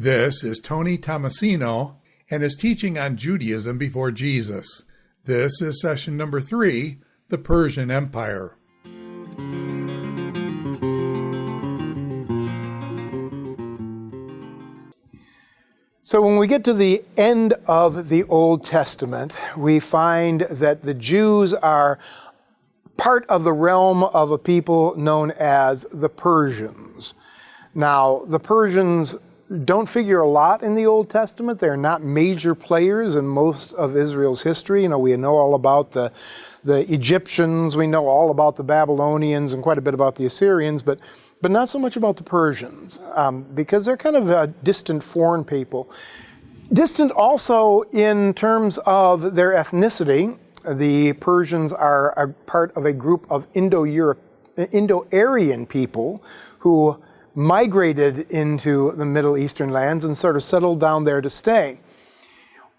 This is Tony Tomasino and his teaching on Judaism before Jesus. This is session number 3, the Persian Empire. So when we get to the end of the Old Testament, we find that the Jews are part of the realm of a people known as the Persians. Now, the Persians don't figure a lot in the Old Testament. They're not major players in most of Israel's history. You know, we know all about the Egyptians, we know all about the Babylonians and quite a bit about the Assyrians, but not so much about the Persians, because they're kind of a distant foreign people. Distant also in terms of their ethnicity. The Persians are a part of a group of Indo-Aryan people who migrated into the Middle Eastern lands and sort of settled down there to stay.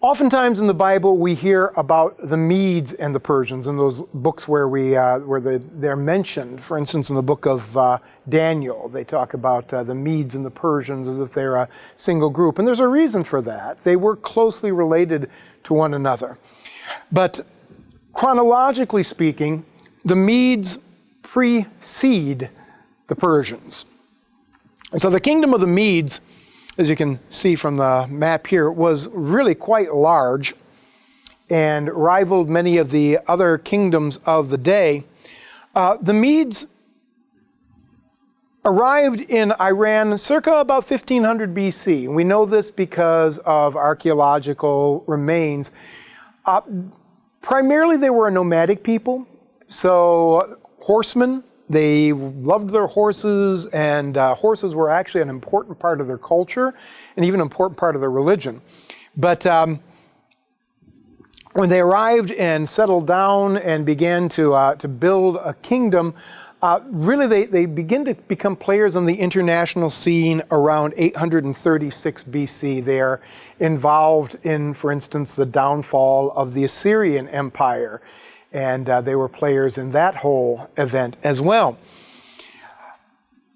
Oftentimes in the Bible we hear about the Medes and the Persians in those books where they're mentioned. For instance, in the book of Daniel, they talk about the Medes and the Persians as if they're a single group. And there's a reason for that. They were closely related to one another. But chronologically speaking, the Medes precede the Persians. And so the kingdom of the Medes, as you can see from the map here, was really quite large and rivaled many of the other kingdoms of the day. The Medes arrived in Iran circa about 1500 BC. And we know this because of archaeological remains. Primarily they were a nomadic people, so horsemen. They loved their horses, and horses were actually an important part of their culture and even an important part of their religion. But when they arrived and settled down and began to build a kingdom, really they begin to become players on the international scene around 836 BC. They are involved in, for instance, the downfall of the Assyrian Empire. And they were players in that whole event as well.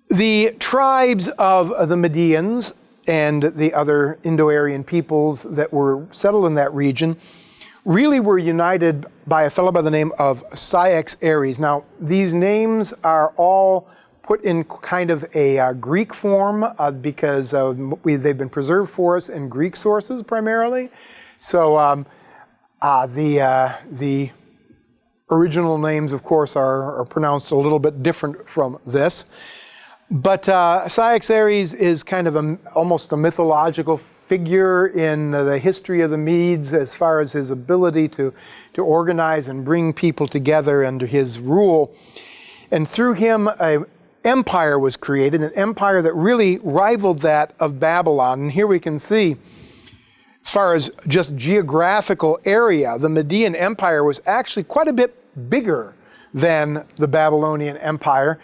The tribes of the Medians and the other Indo-Aryan peoples that were settled in that region really were united by a fellow by the name of Ceyx Ares. Now, these names are all put in kind of a Greek form because they've been preserved for us in Greek sources primarily. So the original names, of course, are pronounced a little bit different from this. But Ceyx Ares is kind of almost a mythological figure in the history of the Medes as far as his ability to organize and bring people together under his rule. And through him, an empire was created, an empire that really rivaled that of Babylon. And here we can see, as far as just geographical area, the Median Empire was actually quite a bit bigger than the Babylonian Empire.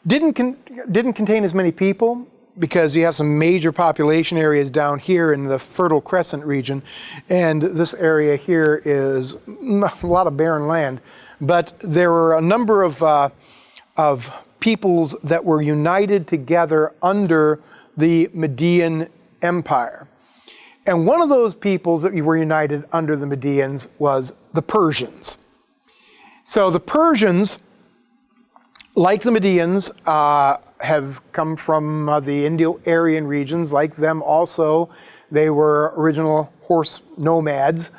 Didn't contain as many people because you have some major population areas down here in the Fertile Crescent region, and this area here is a lot of barren land. But there were a number of peoples that were united together under the Median Empire. And one of those peoples that were united under the Medians was the Persians. So the Persians, like the Medians, have come from the Indo-Aryan regions. Like them also, they were original horse nomads.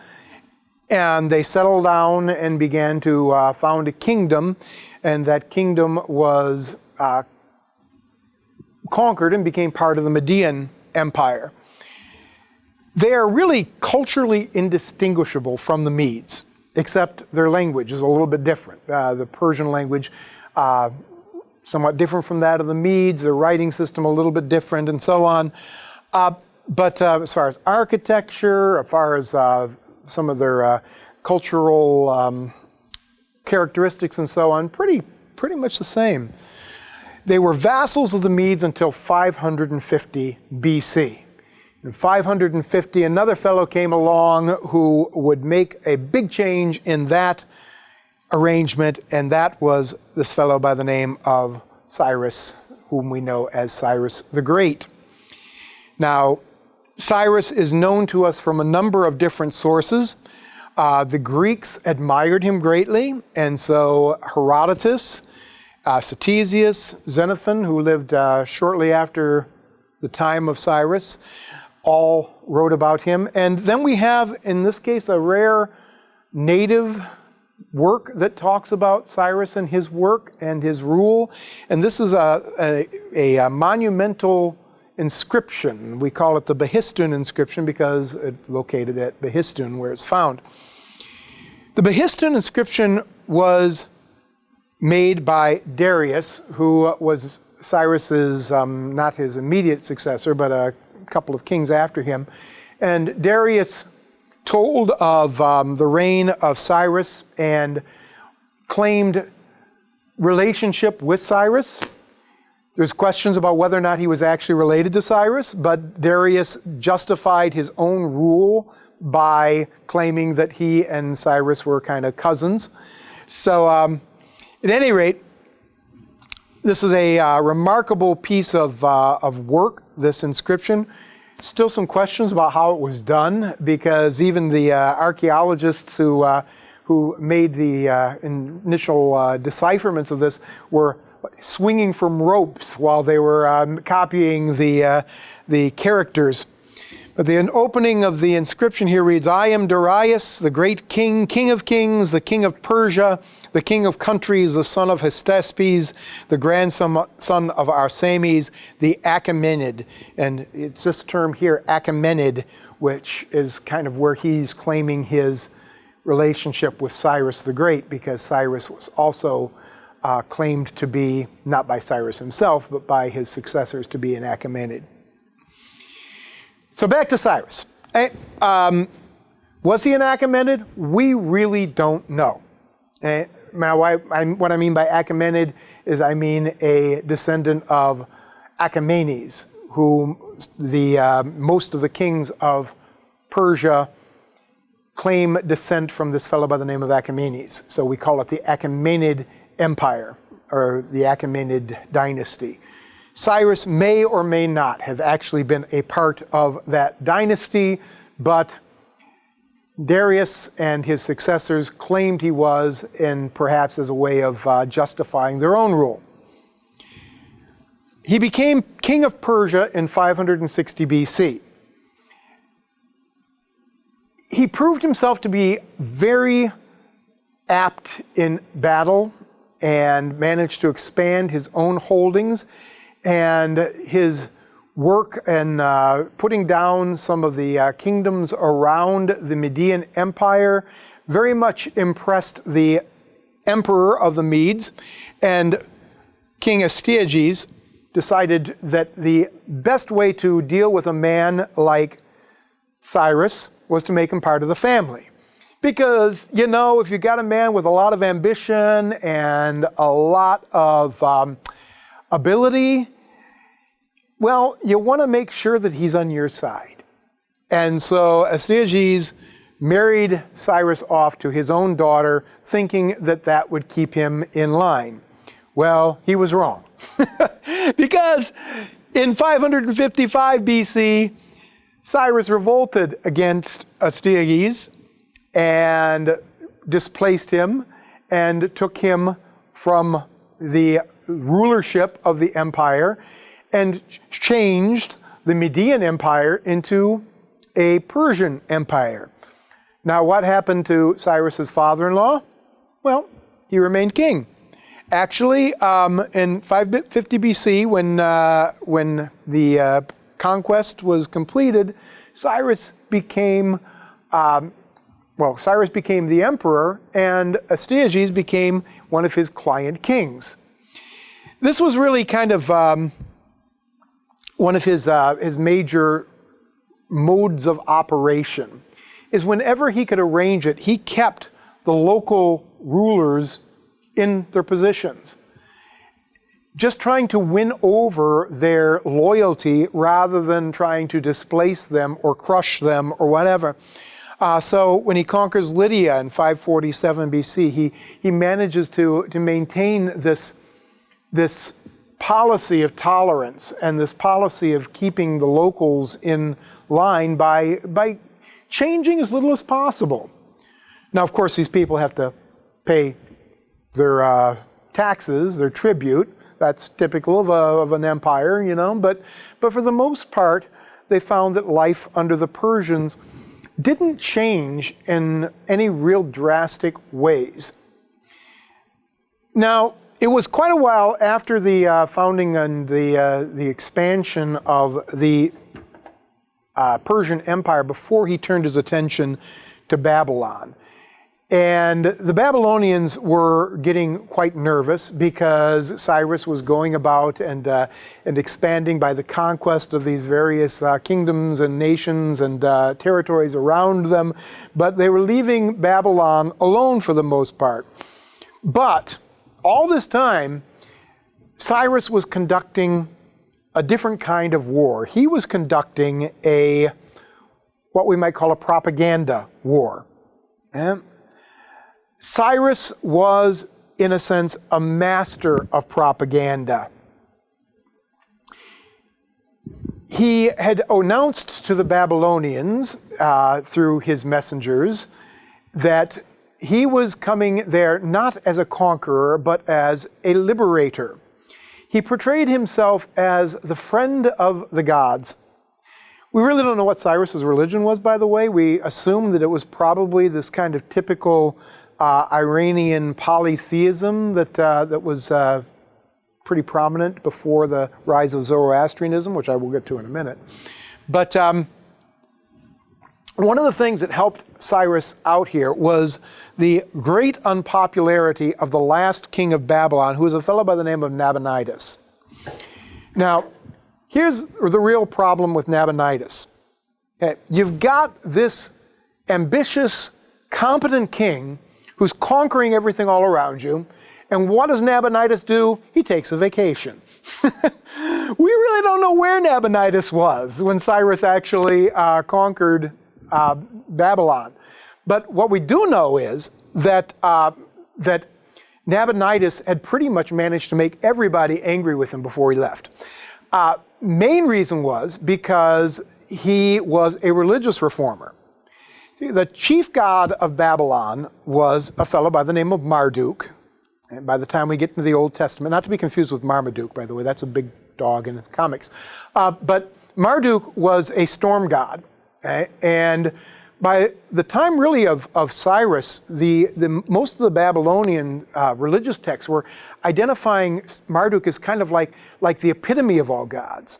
And they settled down and began to found a kingdom. And that kingdom was conquered and became part of the Median Empire. They are really culturally indistinguishable from the Medes, except their language is a little bit different. The Persian language, somewhat different from that of the Medes, their writing system a little bit different, and so on. But as far as architecture, as far as some of their cultural characteristics and so on, pretty much the same. They were vassals of the Medes until 550 BC. In 550, another fellow came along who would make a big change in that arrangement, and that was this fellow by the name of Cyrus, whom we know as Cyrus the Great. Now, Cyrus is known to us from a number of different sources. The Greeks admired him greatly, and so Herodotus, Ctesias, Xenophon, who lived shortly after the time of Cyrus, all wrote about him. And then we have, in this case, a rare native work that talks about Cyrus and his work and his rule. And this is a monumental inscription. We call it the Behistun inscription because it's located at Behistun, where it's found. The Behistun inscription was made by Darius, who was Cyrus's, not his immediate successor, but a couple of kings after him. And Darius told of the reign of Cyrus and claimed relationship with Cyrus. There's questions about whether or not he was actually related to Cyrus, but Darius justified his own rule by claiming that he and Cyrus were kind of cousins. So at any rate, this is a remarkable piece of work, this inscription. Still some questions about how it was done, because even the archaeologists who made the initial decipherments of this were swinging from ropes while they were copying the characters. But the opening of the inscription here reads, "I am Darius, the great king, king of kings, the king of Persia, the king of countries, the son of Hystespes, the grandson of Arsames, the Achaemenid." And it's this term here, Achaemenid, which is kind of where he's claiming his relationship with Cyrus the Great, because Cyrus was also claimed to be, not by Cyrus himself, but by his successors, to be an Achaemenid. So back to Cyrus. Was he an Achaemenid? We really don't know. Now, what I mean by Achaemenid is I mean a descendant of Achaemenes, whom most of the kings of Persia claim descent from this fellow by the name of Achaemenes. So we call it the Achaemenid Empire, or the Achaemenid dynasty. Cyrus may or may not have actually been a part of that dynasty, but Darius and his successors claimed he was, and perhaps as a way of justifying their own rule. He became king of Persia in 560 BC. He proved himself to be very apt in battle and managed to expand his own holdings, and his work in putting down some of the kingdoms around the Median Empire very much impressed the emperor of the Medes, and King Astyages decided that the best way to deal with a man like Cyrus was to make him part of the family. Because, you know, if you got a man with a lot of ambition and a lot of ability, well, you want to make sure that he's on your side. And so Astyages married Cyrus off to his own daughter, thinking that that would keep him in line. Well, he was wrong. Because in 555 BC, Cyrus revolted against Astyages and displaced him and took him from the rulership of the empire and changed the Median Empire into a Persian empire. Now, what happened to Cyrus's father-in-law? Well, he remained king. Actually, in 550 BC, when the conquest was completed, Cyrus became the emperor, and Astyages became one of his client kings. This was really kind of one of his major modes of operation, is whenever he could arrange it, he kept the local rulers in their positions, just trying to win over their loyalty rather than trying to displace them or crush them or whatever. So when he conquers Lydia in 547 BC, he manages to maintain this policy of tolerance and this policy of keeping the locals in line by changing as little as possible. Now, of course, these people have to pay their taxes, their tribute. That's typical of an empire, but for the most part, they found that life under the Persians didn't change in any real drastic ways. Now, it was quite a while after the founding and the expansion of the Persian Empire before he turned his attention to Babylon. And the Babylonians were getting quite nervous because Cyrus was going about and expanding by the conquest of these various kingdoms and nations and territories around them, but they were leaving Babylon alone for the most part. But all this time, Cyrus was conducting a different kind of war. He was conducting what we might call a propaganda war. Cyrus was, in a sense, a master of propaganda. He had announced to the Babylonians through his messengers that he was coming there not as a conqueror, but as a liberator. He portrayed himself as the friend of the gods. We really don't know what Cyrus's religion was, by the way. We assume that it was probably this kind of typical Iranian polytheism that was pretty prominent before the rise of Zoroastrianism, which I will get to in a minute. But one of the things that helped Cyrus out here was the great unpopularity of the last king of Babylon, who was a fellow by the name of Nabonidus. Now, here's the real problem with Nabonidus. Okay, you've got this ambitious, competent king who's conquering everything all around you, and what does Nabonidus do? He takes a vacation. We really don't know where Nabonidus was when Cyrus actually conquered Babylon. But what we do know is that Nabonidus had pretty much managed to make everybody angry with him before he left. Main reason was because he was a religious reformer. See, the chief god of Babylon was a fellow by the name of Marduk. And by the time we get into the Old Testament, not to be confused with Marmaduke, by the way, that's a big dog in the comics. But Marduk was a storm god. Okay? And by the time really of Cyrus, the most of the Babylonian religious texts were identifying Marduk as kind of like the epitome of all gods.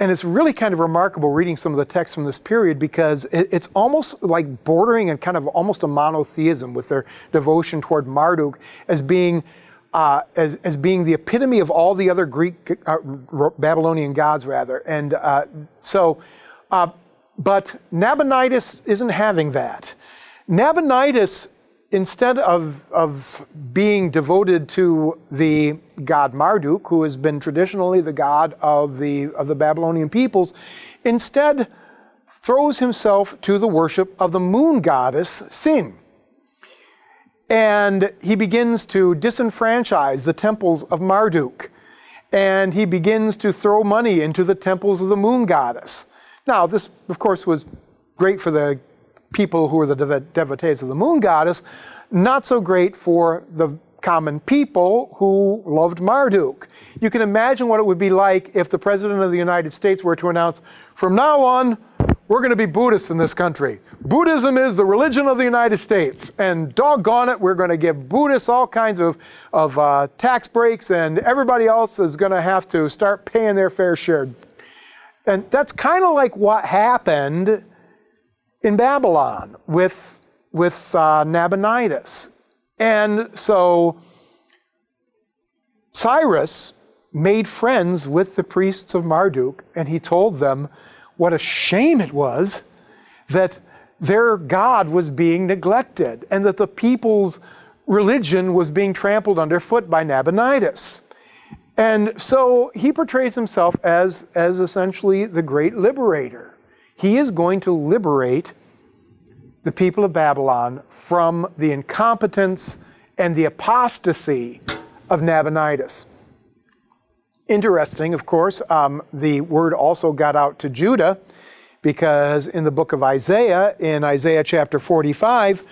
And it's really kind of remarkable reading some of the texts from this period because it's almost like bordering and kind of almost a monotheism with their devotion toward Marduk as being the epitome of all the other Greek, Babylonian gods rather. And but Nabonidus isn't having that. Nabonidus, instead of being devoted to the god Marduk, who has been traditionally the god of the Babylonian peoples, instead throws himself to the worship of the moon goddess Sin. And he begins to disenfranchise the temples of Marduk. And he begins to throw money into the temples of the moon goddess. Now, this, of course, was great for the people who were the devotees of the moon goddess, not so great for the common people who loved Marduk. You can imagine what it would be like if the President of the United States were to announce, from now on, we're going to be Buddhists in this country. Buddhism is the religion of the United States, and doggone it, we're going to give Buddhists all kinds of tax breaks, and everybody else is going to have to start paying their fair share. And that's kind of like what happened in Babylon with Nabonidus. And so Cyrus made friends with the priests of Marduk, and he told them what a shame it was that their god was being neglected and that the people's religion was being trampled underfoot by Nabonidus. And so he portrays himself as essentially the great liberator. He is going to liberate the people of Babylon from the incompetence and the apostasy of Nabonidus. Interesting, of course, the word also got out to Judah because in the book of Isaiah, in Isaiah chapter 45,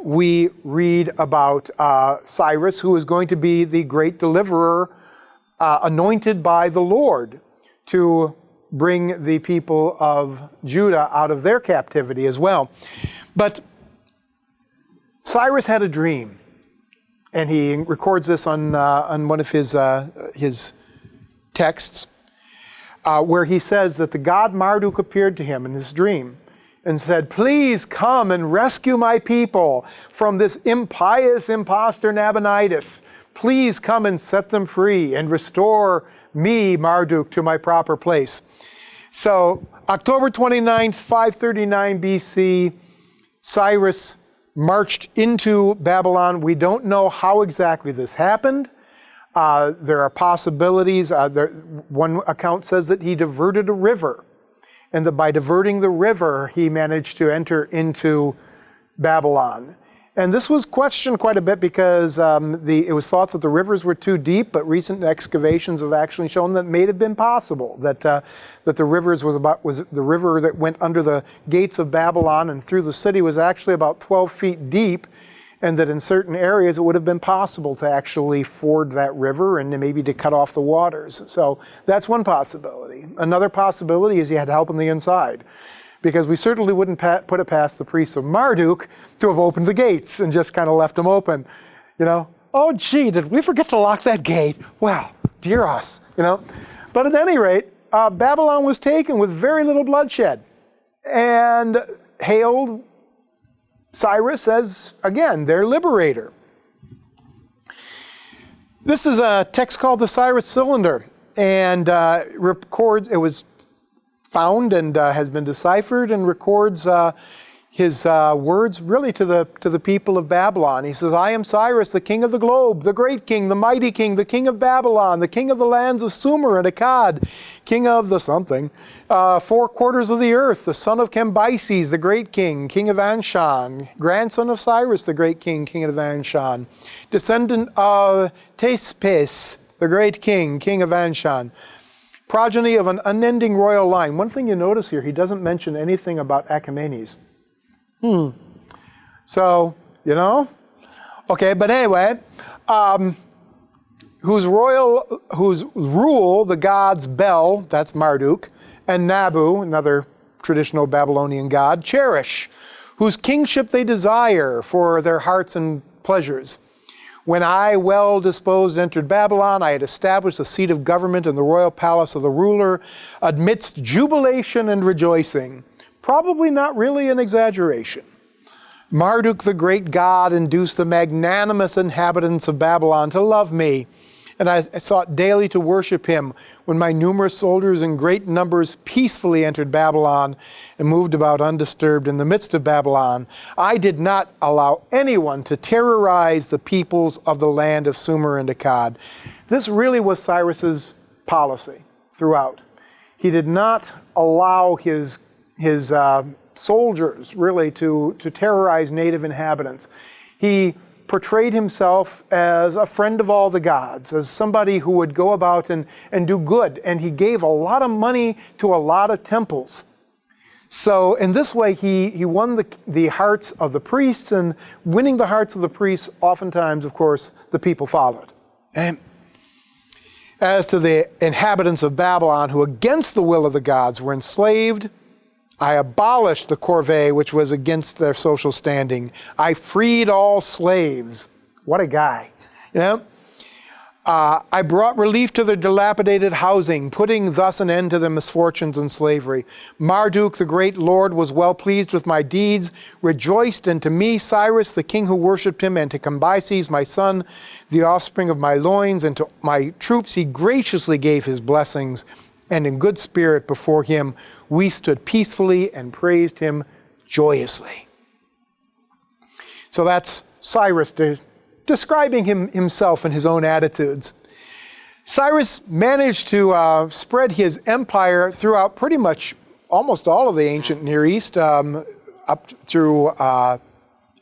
we read about Cyrus, who is going to be the great deliverer, anointed by the Lord to bring the people of Judah out of their captivity as well. But Cyrus had a dream, and he records this on one of his texts, where he says that the god Marduk appeared to him in his dream and said, "Please come and rescue my people from this impious impostor Nabonidus. Please come and set them free and restore me, Marduk, to my proper place." So, October 29th, 539 BC, Cyrus marched into Babylon. We don't know how exactly this happened. There are possibilities. One account says that he diverted a river, and that by diverting the river, he managed to enter into Babylon. And this was questioned quite a bit because it was thought that the rivers were too deep, but recent excavations have actually shown that it may have been possible, that the rivers was the river that went under the gates of Babylon and through the city was actually about 12 feet deep, and that in certain areas it would have been possible to actually ford that river and maybe to cut off the waters. So that's one possibility. Another possibility is he had help on the inside, because we certainly wouldn't put it past the priests of Marduk to have opened the gates and just kind of left them open. You know, oh gee, did we forget to lock that gate? Well, dear us, you know. But at any rate, Babylon was taken with very little bloodshed and hailed Cyrus as, again, their liberator. This is a text called the Cyrus Cylinder, and records, it was found and has been deciphered, and records his words really to the people of Babylon. He says, "I am Cyrus, the king of the globe, the great king, the mighty king, the king of Babylon, the king of the lands of Sumer and Akkad, king of the something, 4 quarters of the earth, the son of Cambyses, the great king, king of Anshan, grandson of Cyrus, the great king, king of Anshan, descendant of Tespes, the great king, king of Anshan, progeny of an unending royal line." One thing you notice here, he doesn't mention anything about Achaemenes. So, you know, okay, but anyway, whose rule the gods Bel, that's Marduk, and Nabu, another traditional Babylonian god, cherish, whose kingship they desire for their hearts and pleasures. When I, well disposed, entered Babylon, I had established a seat of government in the royal palace of the ruler amidst jubilation and rejoicing. Probably not really an exaggeration. Marduk, the great god, induced the magnanimous inhabitants of Babylon to love me, and I sought daily to worship him when my numerous soldiers in great numbers peacefully entered Babylon and moved about undisturbed in the midst of Babylon. I did not allow anyone to terrorize the peoples of the land of Sumer and Akkad. This really was Cyrus's policy throughout. He did not allow his soldiers really to terrorize native inhabitants. He portrayed himself as a friend of all the gods, as somebody who would go about and do good. And he gave a lot of money to a lot of temples. So in this way, he won the hearts of the priests, and winning the hearts of the priests, oftentimes, of course, the people followed. And as to the inhabitants of Babylon, who against the will of the gods were enslaved, I abolished the corvée, which was against their social standing. I freed all slaves. What a guy, you know? I brought relief to their dilapidated housing, putting thus an end to their misfortunes and slavery. Marduk, the great lord, was well pleased with my deeds, rejoiced, and to me, Cyrus, the king who worshipped him, and to Cambyses, my son, the offspring of my loins, and to my troops, he graciously gave his blessings. And in good spirit before him, we stood peacefully and praised him joyously. So that's Cyrus describing himself and his own attitudes. Cyrus managed to spread his empire throughout pretty much almost all of the ancient Near East, up through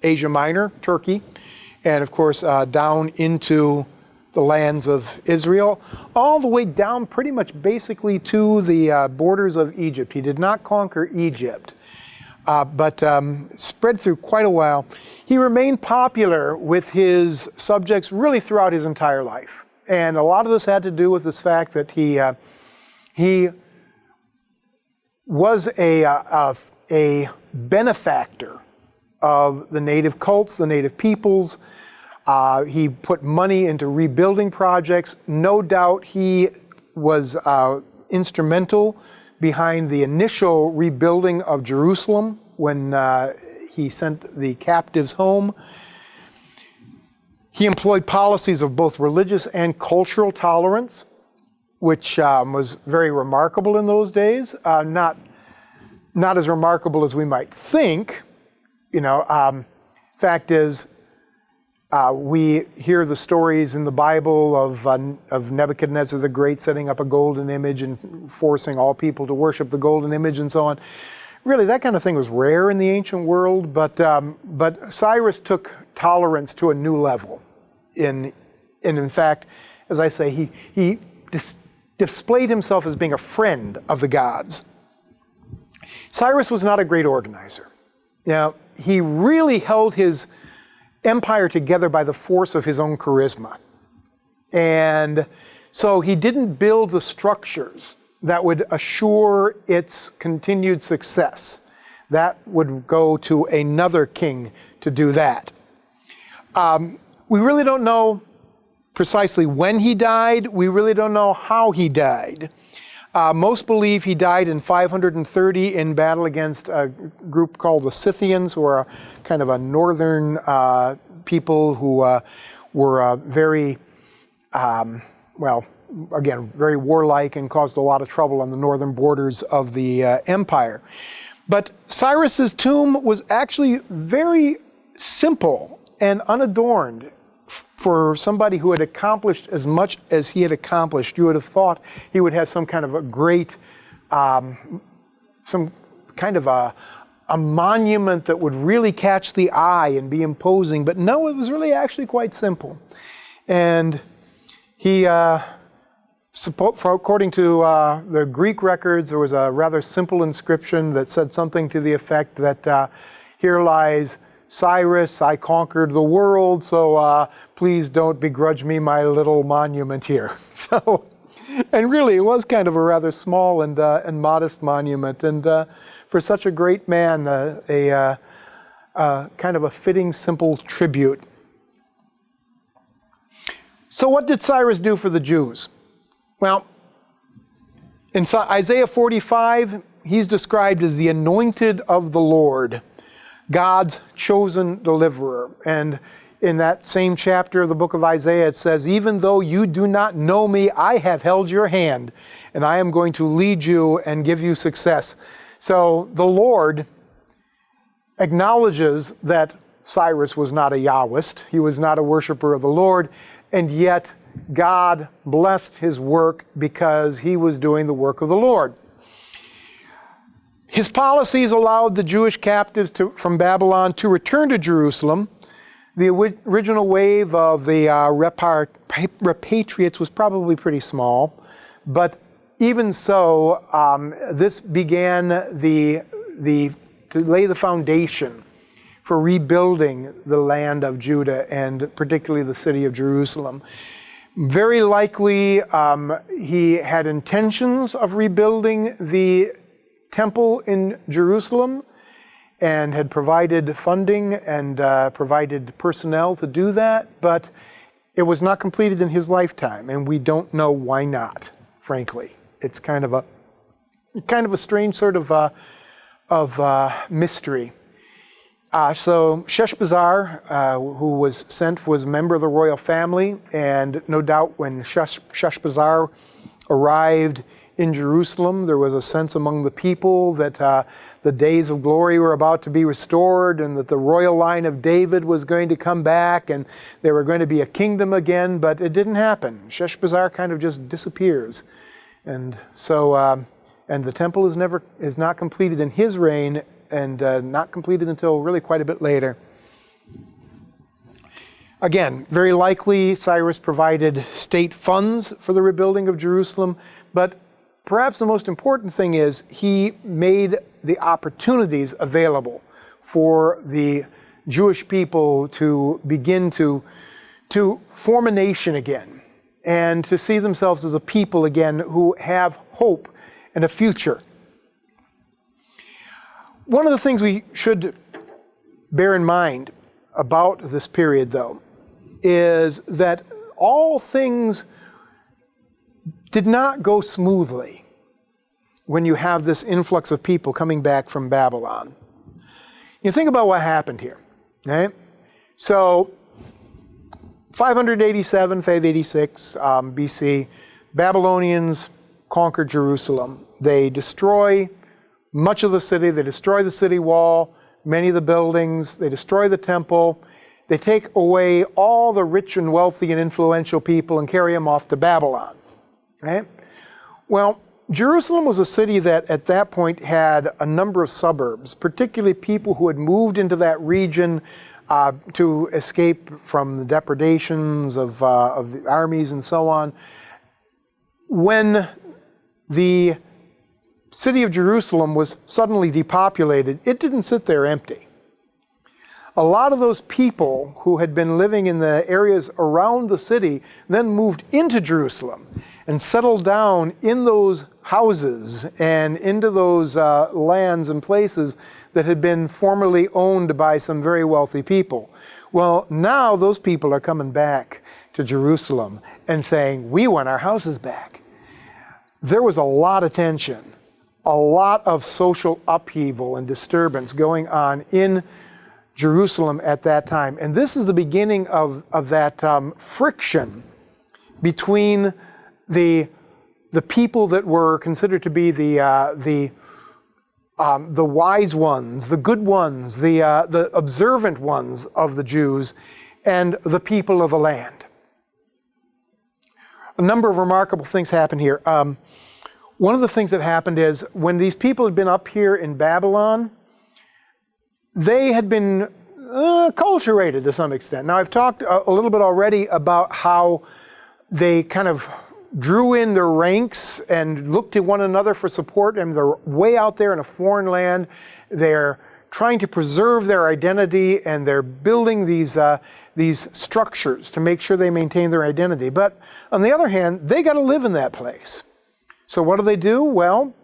Asia Minor, Turkey, and of course down into the lands of Israel, all the way down pretty much basically to the borders of Egypt. He did not conquer Egypt, but spread through quite a while. He remained popular with his subjects really throughout his entire life. And a lot of this had to do with this fact that he was a benefactor of the native cults, the native peoples. He put money into rebuilding projects. No doubt he was instrumental behind the initial rebuilding of Jerusalem when he sent the captives home. He employed policies of both religious and cultural tolerance, which was very remarkable in those days. Not as remarkable as we might think. Fact is, we hear the stories in the Bible of Nebuchadnezzar the Great setting up a golden image and forcing all people to worship the golden image and so on. Really, that kind of thing was rare in the ancient world, but Cyrus took tolerance to a new level. And in fact, as I say, he displayed himself as being a friend of the gods. Cyrus was not a great organizer. Now, he really held his empire together by the force of his own charisma. And so he didn't build the structures that would assure its continued success. That would go to another king to do that. We really don't know precisely when he died. We really don't know how he died. Most believe he died in 530 in battle against a group called the Scythians, who are kind of a northern people who were very, very warlike and caused a lot of trouble on the northern borders of the empire. But Cyrus's tomb was actually very simple and unadorned. For somebody who had accomplished as much as he had accomplished, you would have thought he would have some kind of a great, some kind of a monument that would really catch the eye and be imposing. But no, it was really actually quite simple. And he, according to the Greek records, there was a rather simple inscription that said something to the effect that here lies Cyrus, I conquered the world, so please don't begrudge me my little monument here. So, and really, it was kind of a rather small and modest monument, and for such a great man, a kind of a fitting, simple tribute. So, what did Cyrus do for the Jews? Well, in Isaiah 45, he's described as the anointed of the Lord, God's chosen deliverer. And in that same chapter of the book of Isaiah, it says, even though you do not know me, I have held your hand, and I am going to lead you and give you success. So the Lord acknowledges that Cyrus was not a Yahwist. He was not a worshiper of the Lord, and yet God blessed his work because he was doing the work of the Lord. His policies allowed the Jewish captives from Babylon to return to Jerusalem. The original wave of the repatriates was probably pretty small, but even so, this began to lay the foundation for rebuilding the land of Judah and particularly the city of Jerusalem. Very likely, he had intentions of rebuilding the temple in Jerusalem and had provided funding and provided personnel to do that, but it was not completed in his lifetime, and we don't know why not, frankly. It's kind of a strange sort of mystery. So Sheshbazzar, who was sent, was a member of the royal family, and no doubt when Sheshbazzar arrived in Jerusalem, there was a sense among the people that the days of glory were about to be restored and that the royal line of David was going to come back and there were going to be a kingdom again, but it didn't happen. Sheshbazzar kind of just disappears. And so, and the temple is not completed in his reign and not completed until really quite a bit later. Again, very likely Cyrus provided state funds for the rebuilding of Jerusalem, but perhaps the most important thing is he made the opportunities available for the Jewish people to begin to form a nation again and to see themselves as a people again who have hope and a future. One of the things we should bear in mind about this period, though, is that all things did not go smoothly when you have this influx of people coming back from Babylon. You think about what happened here. Okay? So, 587, 586 BC, Babylonians conquer Jerusalem. They destroy much of the city. They destroy the city wall, many of the buildings. They destroy the temple. They take away all the rich and wealthy and influential people and carry them off to Babylon. Right? Well, Jerusalem was a city that at that point had a number of suburbs, particularly people who had moved into that region to escape from the depredations of the armies and so on. When the city of Jerusalem was suddenly depopulated, it didn't sit there empty. A lot of those people who had been living in the areas around the city then moved into Jerusalem and settled down in those houses and into those lands and places that had been formerly owned by some very wealthy people. Well, now those people are coming back to Jerusalem and saying, we want our houses back. There was a lot of tension, a lot of social upheaval and disturbance going on in Jerusalem at that time. And this is the beginning of that friction between the people that were considered to be the wise ones, the good ones, the observant ones of the Jews, and the people of the land. A number of remarkable things happen here. One of the things that happened is when these people had been up here in Babylon, they had been acculturated to some extent. Now, I've talked a little bit already about how they kind of drew in their ranks and looked to one another for support, and they're way out there in a foreign land. They're trying to preserve their identity, and they're building these structures to make sure they maintain their identity. But on the other hand, they got to live in that place. So what do? Well,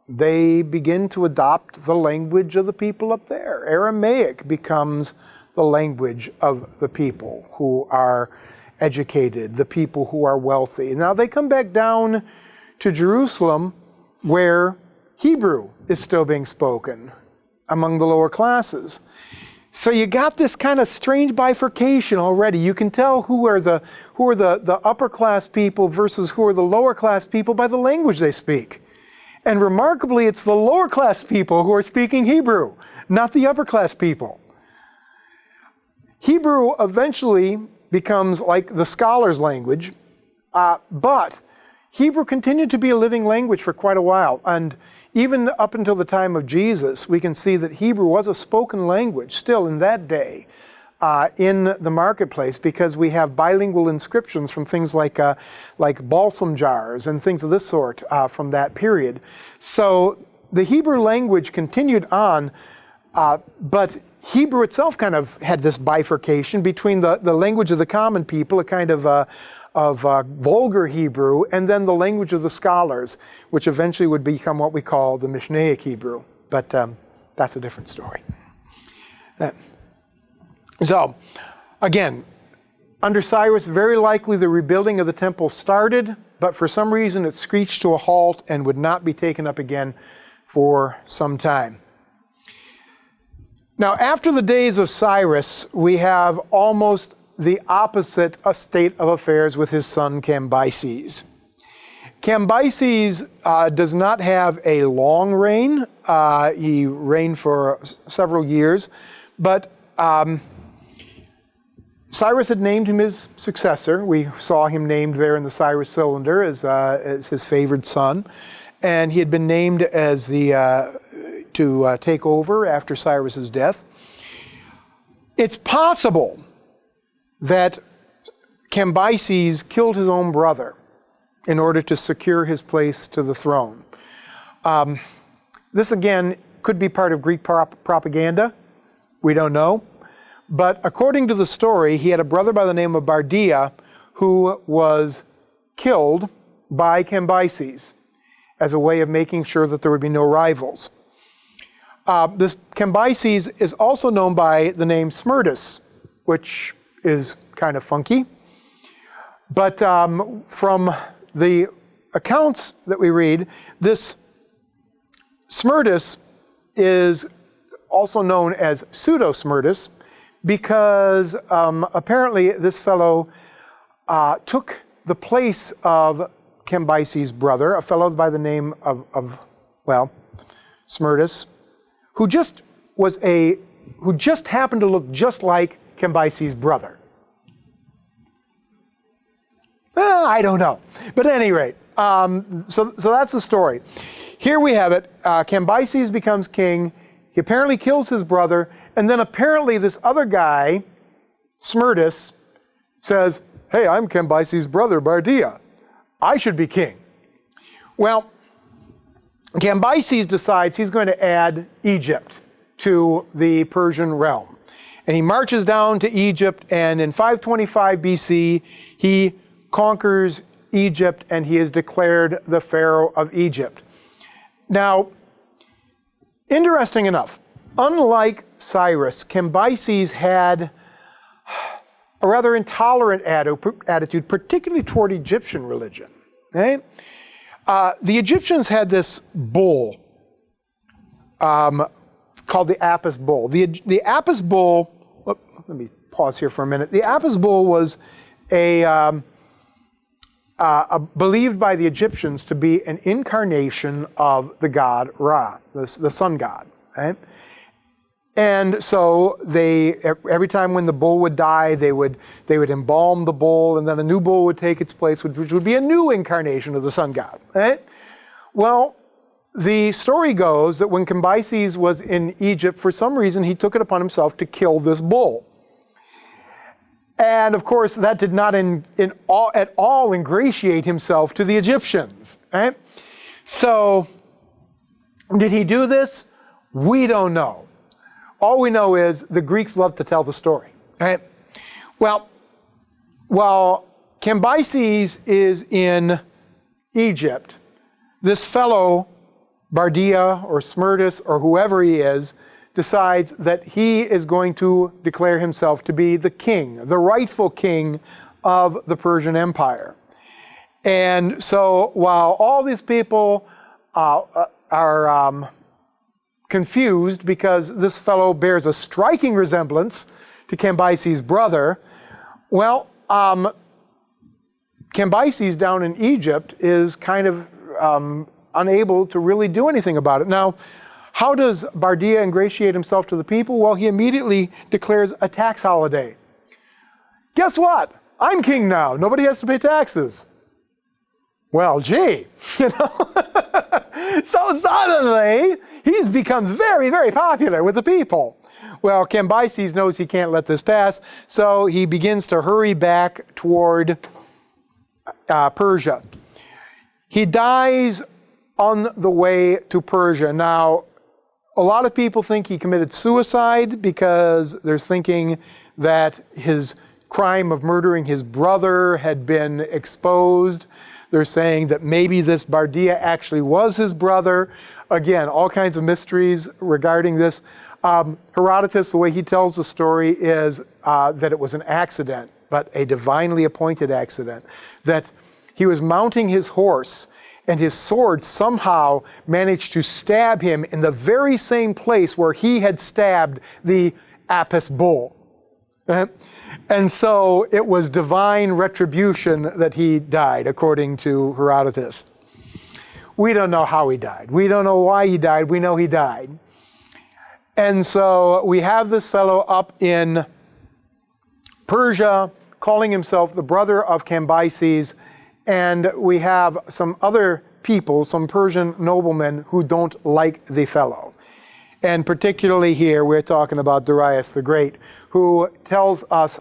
they begin to adopt the language of the people up there. Aramaic becomes the language of the people who are educated, the people who are wealthy. Now they come back down to Jerusalem where Hebrew is still being spoken among the lower classes. So you got this kind of strange bifurcation already. You can tell who are the upper class people versus who are the lower class people by the language they speak. And remarkably, it's the lower class people who are speaking Hebrew, not the upper class people. Hebrew eventually becomes like the scholar's language, but Hebrew continued to be a living language for quite a while. And even up until the time of Jesus, we can see that Hebrew was a spoken language still in that day in the marketplace, because we have bilingual inscriptions from things like balsam jars and things of this sort from that period. So the Hebrew language continued on, but Hebrew itself kind of had this bifurcation between the language of the common people, a kind of vulgar Hebrew, and then the language of the scholars, which eventually would become what we call the Mishnaic Hebrew. But that's a different story. So, again, under Cyrus, very likely the rebuilding of the temple started, but for some reason it screeched to a halt and would not be taken up again for some time. Now, after the days of Cyrus, we have almost the opposite state of affairs with his son Cambyses. Cambyses does not have a long reign. He reigned for several years, but Cyrus had named him his successor. We saw him named there in the Cyrus cylinder as his favored son, and he had been named as to take over after Cyrus's death. It's possible that Cambyses killed his own brother in order to secure his place to the throne. This again could be part of Greek propaganda. We don't know. But according to the story, he had a brother by the name of Bardia who was killed by Cambyses as a way of making sure that there would be no rivals. This Cambyses is also known by the name Smerdis, which is kind of funky. But from the accounts that we read, this Smerdis is also known as Pseudo-Smerdis because apparently this fellow took the place of Cambyses' brother, a fellow by the name of Smerdis, who just happened to look just like Cambyses' brother. I don't know. But at any rate, so that's the story. Here we have it. Cambyses becomes king. He apparently kills his brother. And then apparently this other guy, Smerdis, says, hey, I'm Cambyses' brother, Bardia. I should be king. Well, Cambyses decides he's going to add Egypt to the Persian realm. And he marches down to Egypt, and in 525 BC, he conquers Egypt, and he is declared the Pharaoh of Egypt. Now, interesting enough, unlike Cyrus, Cambyses had a rather intolerant attitude, particularly toward Egyptian religion. Okay? The Egyptians had this bull called the Apis bull. The Apis bull, let me pause here for a minute. The Apis bull was believed by the Egyptians to be an incarnation of the god Ra, the sun god. Okay? And so every time when the bull would die, they would embalm the bull, and then a new bull would take its place, which would be a new incarnation of the sun god. Right? Well, the story goes that when Cambyses was in Egypt, for some reason, he took it upon himself to kill this bull. And of course, that did not at all ingratiate himself to the Egyptians. Right? So, did he do this? We don't know. All we know is the Greeks love to tell the story. Right? Well, while Cambyses is in Egypt, this fellow, Bardia or Smerdis or whoever he is, decides that he is going to declare himself to be the king, the rightful king of the Persian Empire. And so while all these people are confused because this fellow bears a striking resemblance to Cambyses' brother, well, Cambyses down in Egypt is kind of unable to really do anything about it. Now, how does Bardia ingratiate himself to the people? Well, he immediately declares a tax holiday. Guess what? I'm king now. Nobody has to pay taxes. Well, gee, you know. So suddenly, he becomes very, very popular with the people. Well, Cambyses knows he can't let this pass, so he begins to hurry back toward Persia. He dies on the way to Persia. Now, a lot of people think he committed suicide because there's thinking that his crime of murdering his brother had been exposed. They're saying that maybe this Bardia actually was his brother. Again, all kinds of mysteries regarding this. Herodotus, the way he tells the story is that it was an accident, but a divinely appointed accident. That he was mounting his horse and his sword somehow managed to stab him in the very same place where he had stabbed the Apis bull. And so it was divine retribution that he died, according to Herodotus. We don't know how he died. We don't know why he died. We know he died. And so we have this fellow up in Persia, calling himself the brother of Cambyses, and we have some other people, some Persian noblemen who don't like the fellow. And particularly here, we're talking about Darius the Great, who tells us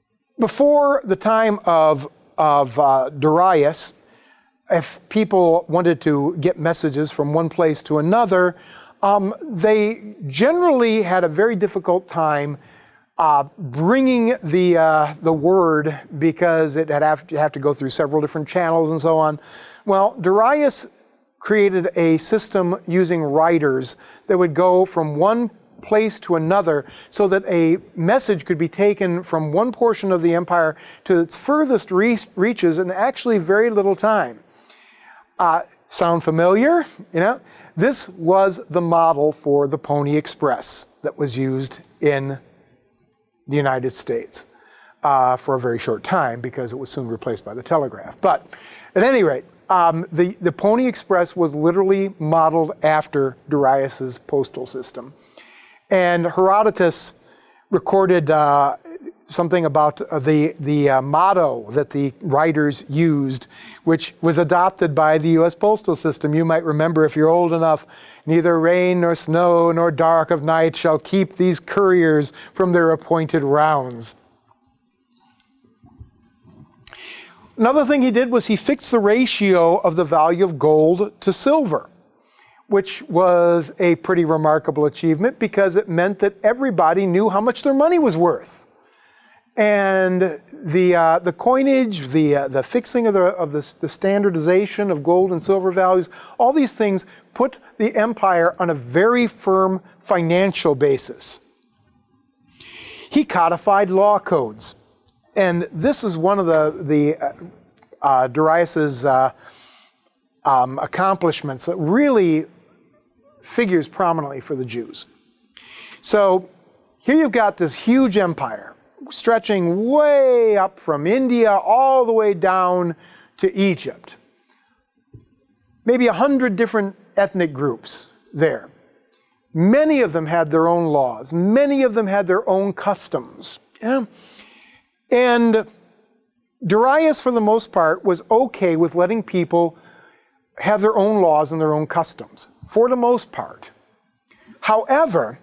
Before the time of Darius, if people wanted to get messages from one place to another, they generally had a very difficult time bringing the word, because it had have to go through several different channels and so on. Well, Darius created a system using riders that would go from one place to another, so that a message could be taken from one portion of the empire to its furthest reaches in actually very little time. Sound familiar? This was the model for the Pony Express that was used in the United States for a very short time, because it was soon replaced by the telegraph. But at any rate, the Pony Express was literally modeled after Darius's postal system. And Herodotus recorded something about the motto that the writers used, which was adopted by the U.S. postal system. You might remember, if you're old enough, "Neither rain nor snow nor dark of night shall keep these couriers from their appointed rounds." Another thing he did was he fixed the ratio of the value of gold to silver, which was a pretty remarkable achievement, because it meant that everybody knew how much their money was worth. And the coinage, the fixing of the standardization of gold and silver values, all these things put the empire on a very firm financial basis. He codified law codes, and this is one of Darius's accomplishments that really figures prominently for the Jews. So here you've got this huge empire stretching way up from India all the way down to Egypt. Maybe 100 different ethnic groups there. Many of them had their own laws. Many of them had their own customs. Yeah? And Darius, for the most part, was okay with letting people have their own laws and their own customs, for the most part. However,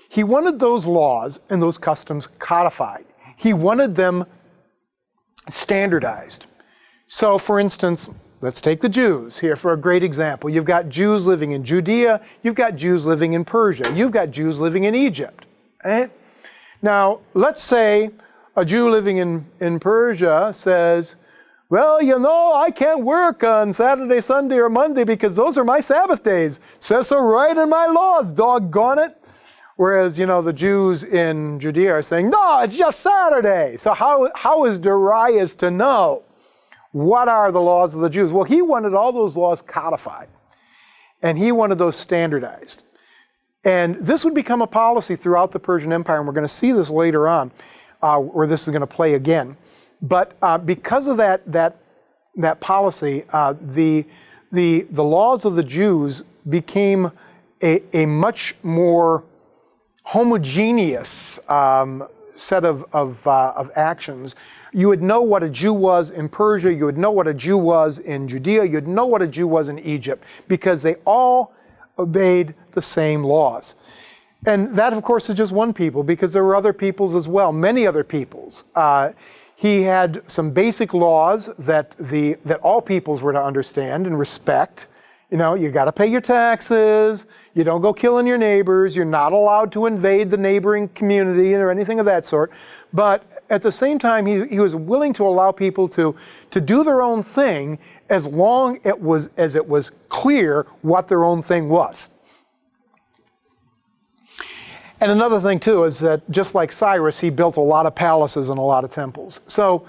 he wanted those laws and those customs codified. He wanted them standardized. So, for instance, let's take the Jews here for a great example. You've got Jews living in Judea. You've got Jews living in Persia. You've got Jews living in Egypt. Now, let's say a Jew living in Persia says, "Well, I can't work on Saturday, Sunday, or Monday because those are my Sabbath days. Says so right in my laws, doggone it." Whereas, the Jews in Judea are saying, "No, it's just Saturday." So how is Darius to know what are the laws of the Jews? Well, he wanted all those laws codified, and he wanted those standardized. And this would become a policy throughout the Persian Empire, and we're going to see this later on, where this is going to play again. But because of that policy, the laws of the Jews became a much more homogeneous set of actions. You would know what a Jew was in Persia, you would know what a Jew was in Judea, you'd know what a Jew was in Egypt, because they all obeyed the same laws. And that, of course, is just one people, because there were other peoples as well, many other peoples. He had some basic laws that all peoples were to understand and respect. You got to pay your taxes. You don't go killing your neighbors. You're not allowed to invade the neighboring community or anything of that sort. But at the same time, he was willing to allow people to do their own thing, as long as it was clear what their own thing was. And another thing, too, is that just like Cyrus, he built a lot of palaces and a lot of temples. So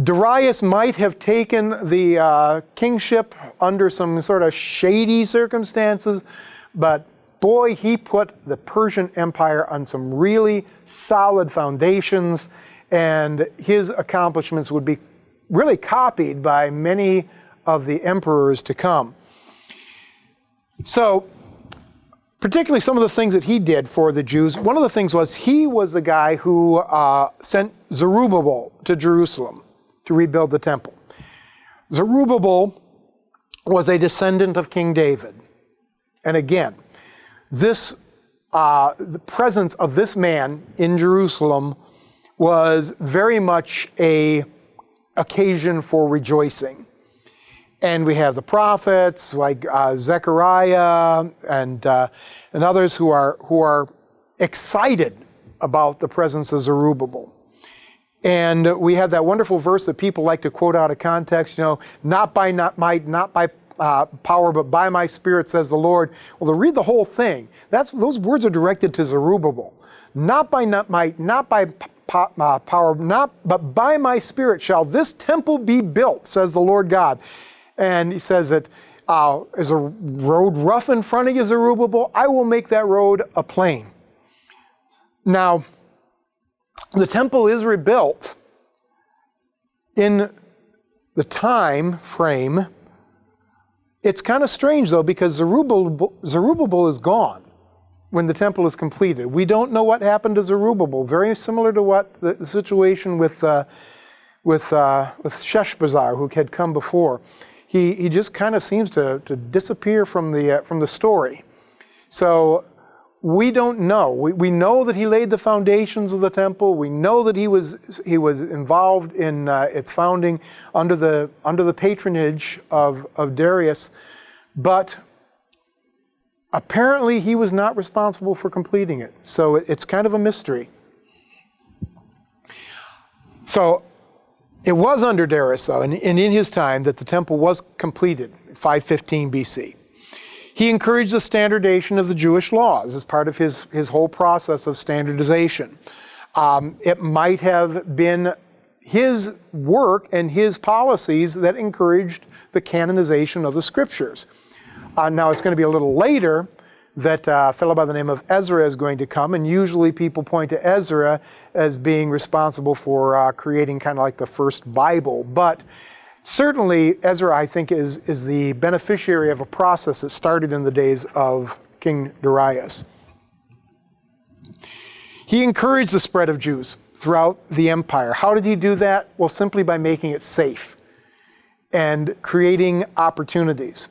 Darius might have taken the kingship under some sort of shady circumstances, but boy, he put the Persian Empire on some really solid foundations, and his accomplishments would be really copied by many of the emperors to come. So, particularly some of the things that he did for the Jews, one of the things was he was the guy who sent Zerubbabel to Jerusalem to rebuild the temple. Zerubbabel was a descendant of King David. And again, the presence of this man in Jerusalem was very much a occasion for rejoicing. And we have the prophets like Zechariah and others who are excited about the presence of Zerubbabel. And we have that wonderful verse that people like to quote out of context, not by might, not by power, but by my Spirit, says the Lord. Well, to read the whole thing, those words are directed to Zerubbabel. Not by might, not by power, but by my Spirit shall this temple be built, says the Lord God. And he says that, is a road rough in front of you, Zerubbabel? I will make that road a plain. Now, the temple is rebuilt in the time frame. It's kind of strange, though, because Zerubbabel is gone when the temple is completed. We don't know what happened to Zerubbabel. Very similar to what the situation with Sheshbazzar, who had come before. He just kind of seems to disappear from the story. So we don't know. We know that he laid the foundations of the temple. We know that he was involved in its founding under the patronage of Darius, but apparently he was not responsible for completing it. So it's kind of a mystery. So it was under Darius, though, and in his time, that the temple was completed, 515 BC. He encouraged the standardization of the Jewish laws as part of his whole process of standardization. It might have been his work and his policies that encouraged the canonization of the Scriptures. Now, it's going to be a little later that a fellow by the name of Ezra is going to come, and usually people point to Ezra as being responsible for creating kind of like the first Bible. But certainly, Ezra, I think, is the beneficiary of a process that started in the days of King Darius. He encouraged the spread of Jews throughout the empire. How did he do that? Well, simply by making it safe and creating opportunities.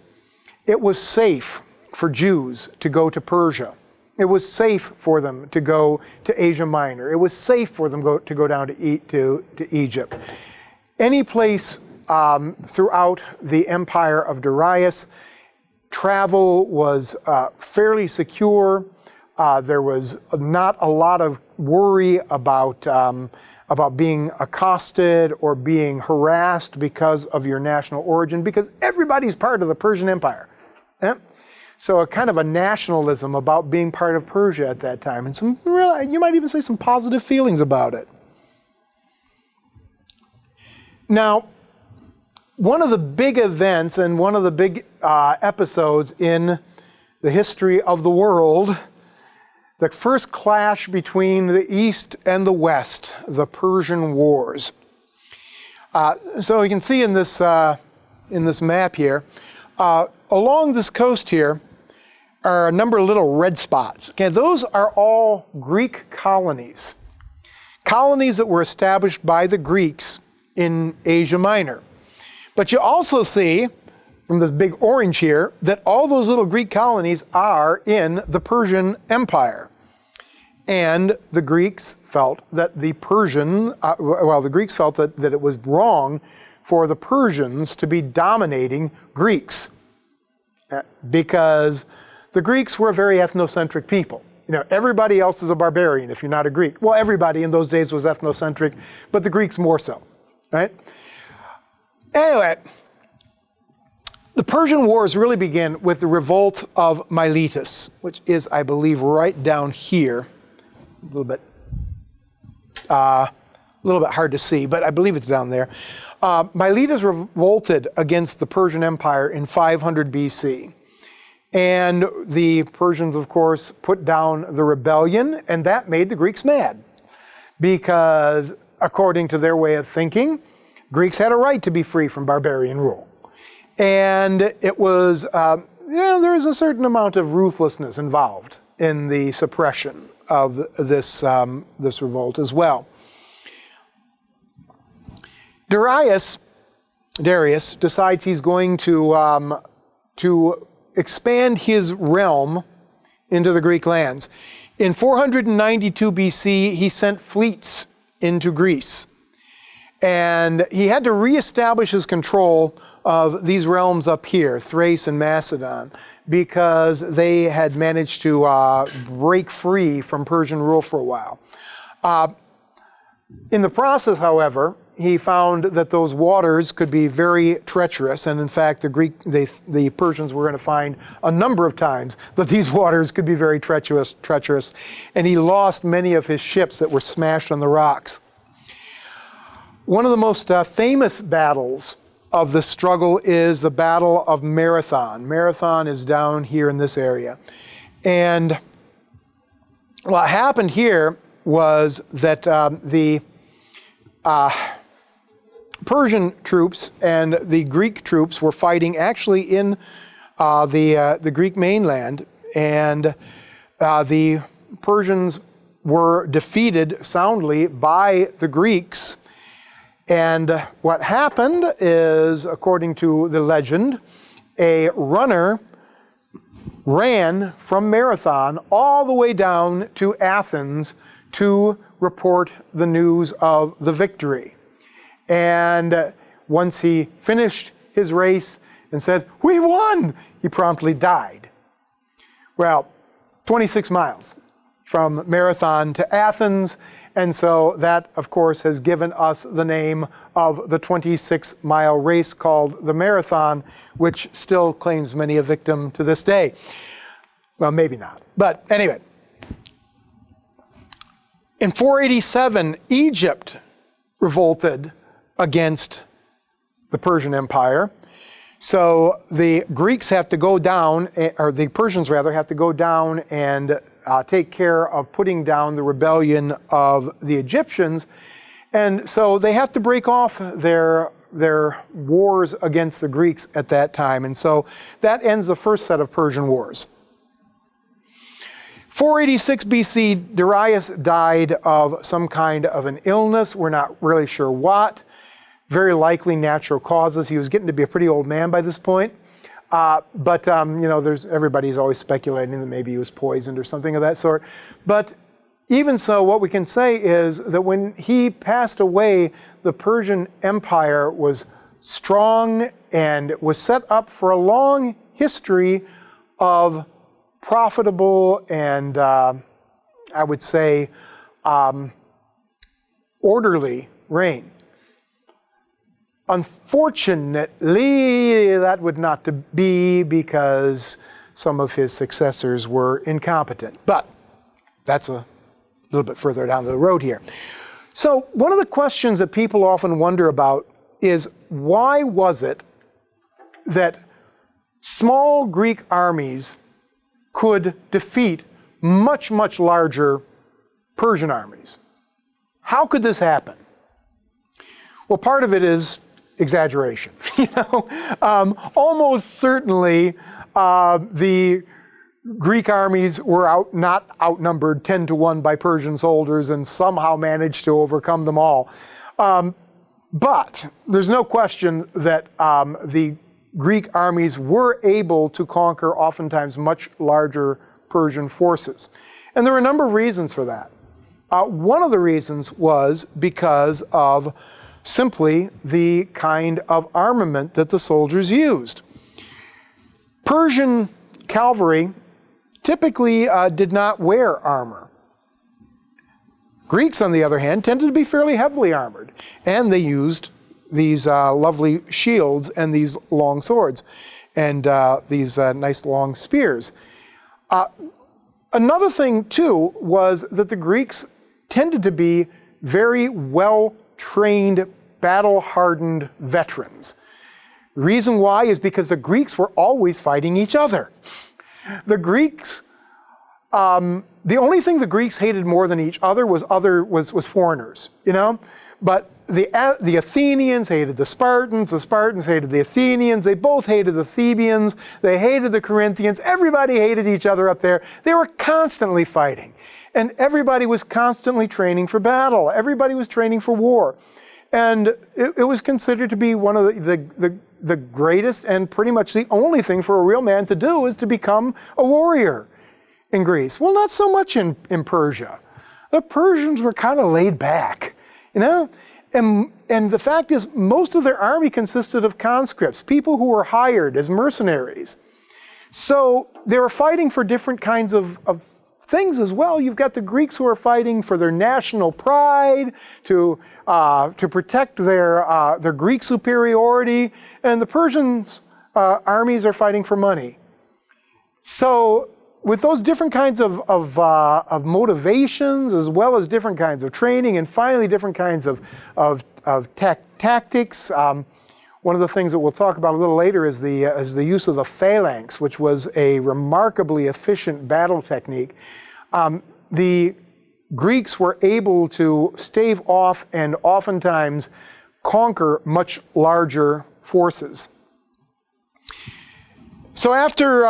It was safe for Jews to go to Persia. It was safe for them to go to Asia Minor. It was safe for them to go down to Egypt. Any place throughout the empire of Darius, travel was fairly secure. There was not a lot of worry about being accosted or being harassed because of your national origin, because everybody's part of the Persian Empire. So a kind of a nationalism about being part of Persia at that time, and some real, you might even say some positive feelings about it. Now, one of the big events and one of the big episodes in the history of the world, the first clash between the East and the West, the Persian Wars. So you can see in this map here, along this coast here are a number of little red spots. Okay, those are all Greek colonies. Colonies that were established by the Greeks in Asia Minor. But you also see, from this big orange here, that all those little Greek colonies are in the Persian Empire. And the Greeks felt that the Greeks felt that it was wrong for the Persians to be dominating Greeks, because the Greeks were a very ethnocentric people. Everybody else is a barbarian if you're not a Greek. Well, everybody in those days was ethnocentric, but the Greeks more so, right? Anyway, the Persian Wars really begin with the revolt of Miletus, which is, I believe, right down here. A little bit hard to see, but I believe it's down there. Miletus revolted against the Persian Empire in 500 BC. And the Persians, of course, put down the rebellion, and that made the Greeks mad. Because, according to their way of thinking, Greeks had a right to be free from barbarian rule. And it was, there is a certain amount of ruthlessness involved in the suppression of this revolt as well. Darius decides he's going to expand his realm into the Greek lands. In 492 BC, he sent fleets into Greece. And he had to reestablish his control of these realms up here, Thrace and Macedon, because they had managed to break free from Persian rule for a while. In the process, however, he found that those waters could be very treacherous, and in fact, the Persians were going to find a number of times that these waters could be very treacherous, and he lost many of his ships that were smashed on the rocks. One of the most famous battles of the struggle is the Battle of Marathon. Marathon is down here in this area. And what happened here was that the Persian troops and the Greek troops were fighting actually in the Greek mainland, and the Persians were defeated soundly by the Greeks. And what happened is, according to the legend, a runner ran from Marathon all the way down to Athens to report the news of the victory. And once he finished his race and said, "We won!" he promptly died. Well, 26 miles from Marathon to Athens, and so that, of course, has given us the name of the 26-mile race called the Marathon, which still claims many a victim to this day. Well, maybe not. But anyway, in 487, Egypt revolted against the Persian Empire. So the Greeks have to go down, or the Persians rather, have to go down and take care of putting down the rebellion of the Egyptians. And so they have to break off their wars against the Greeks at that time. And so that ends the first set of Persian wars. 486 BC, Darius died of some kind of an illness. We're not really sure what. Very likely natural causes. He was getting to be a pretty old man by this point. But everybody's always speculating that maybe he was poisoned or something of that sort. But even so, what we can say is that when he passed away, the Persian Empire was strong and was set up for a long history of profitable and, I would say, orderly reign. Unfortunately, that would not be because some of his successors were incompetent. But that's a little bit further down the road here. So one of the questions that people often wonder about is, why was it that small Greek armies could defeat much, much larger Persian armies? How could this happen? Well, part of it is exaggeration. Almost certainly the Greek armies were not outnumbered 10-1 by Persian soldiers and somehow managed to overcome them all. But there's no question that the Greek armies were able to conquer oftentimes much larger Persian forces. And there are a number of reasons for that. One of the reasons was because of simply the kind of armament that the soldiers used. Persian cavalry typically did not wear armor. Greeks, on the other hand, tended to be fairly heavily armored, and they used these lovely shields and these long swords and these nice long spears. Another thing, too, was that the Greeks tended to be very well-trained, battle-hardened veterans. The reason why is because the Greeks were always fighting each other. The Greeks, the only thing the Greeks hated more than each other was foreigners, But the Athenians hated the Spartans hated the Athenians, they both hated the Thebans, they hated the Corinthians, everybody hated each other up there. They were constantly fighting. And everybody was constantly training for battle. Everybody was training for war. And it was considered to be one of the greatest and pretty much the only thing for a real man to do is to become a warrior in Greece. Well, not so much in Persia. The Persians were kind of laid back. you know? And the fact is, most of their army consisted of conscripts, people who were hired as mercenaries. So they were fighting for different kinds of things as well. You've got the Greeks who are fighting for their national pride, to protect their Greek superiority, and the Persians' armies are fighting for money. So with those different kinds of motivations, as well as different kinds of training, and finally different kinds of tactics. One of the things that we'll talk about a little later is the use of the phalanx, which was a remarkably efficient battle technique. The Greeks were able to stave off and oftentimes conquer much larger forces. So after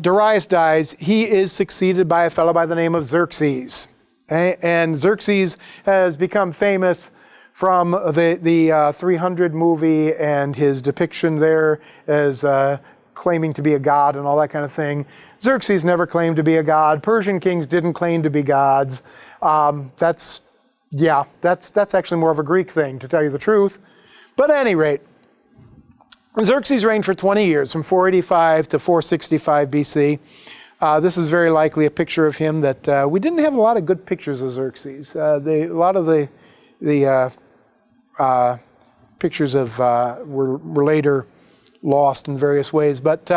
Darius dies, he is succeeded by a fellow by the name of Xerxes. And Xerxes has become famous from the 300 movie and his depiction there as claiming to be a god and all that kind of thing. Xerxes never claimed to be a god. Persian kings didn't claim to be gods. That's actually more of a Greek thing, to tell you the truth. But at any rate, Xerxes reigned for 20 years, from 485 to 465 BC. This is very likely a picture of him that we didn't have a lot of good pictures of Xerxes. A lot of the pictures were later lost in various ways. But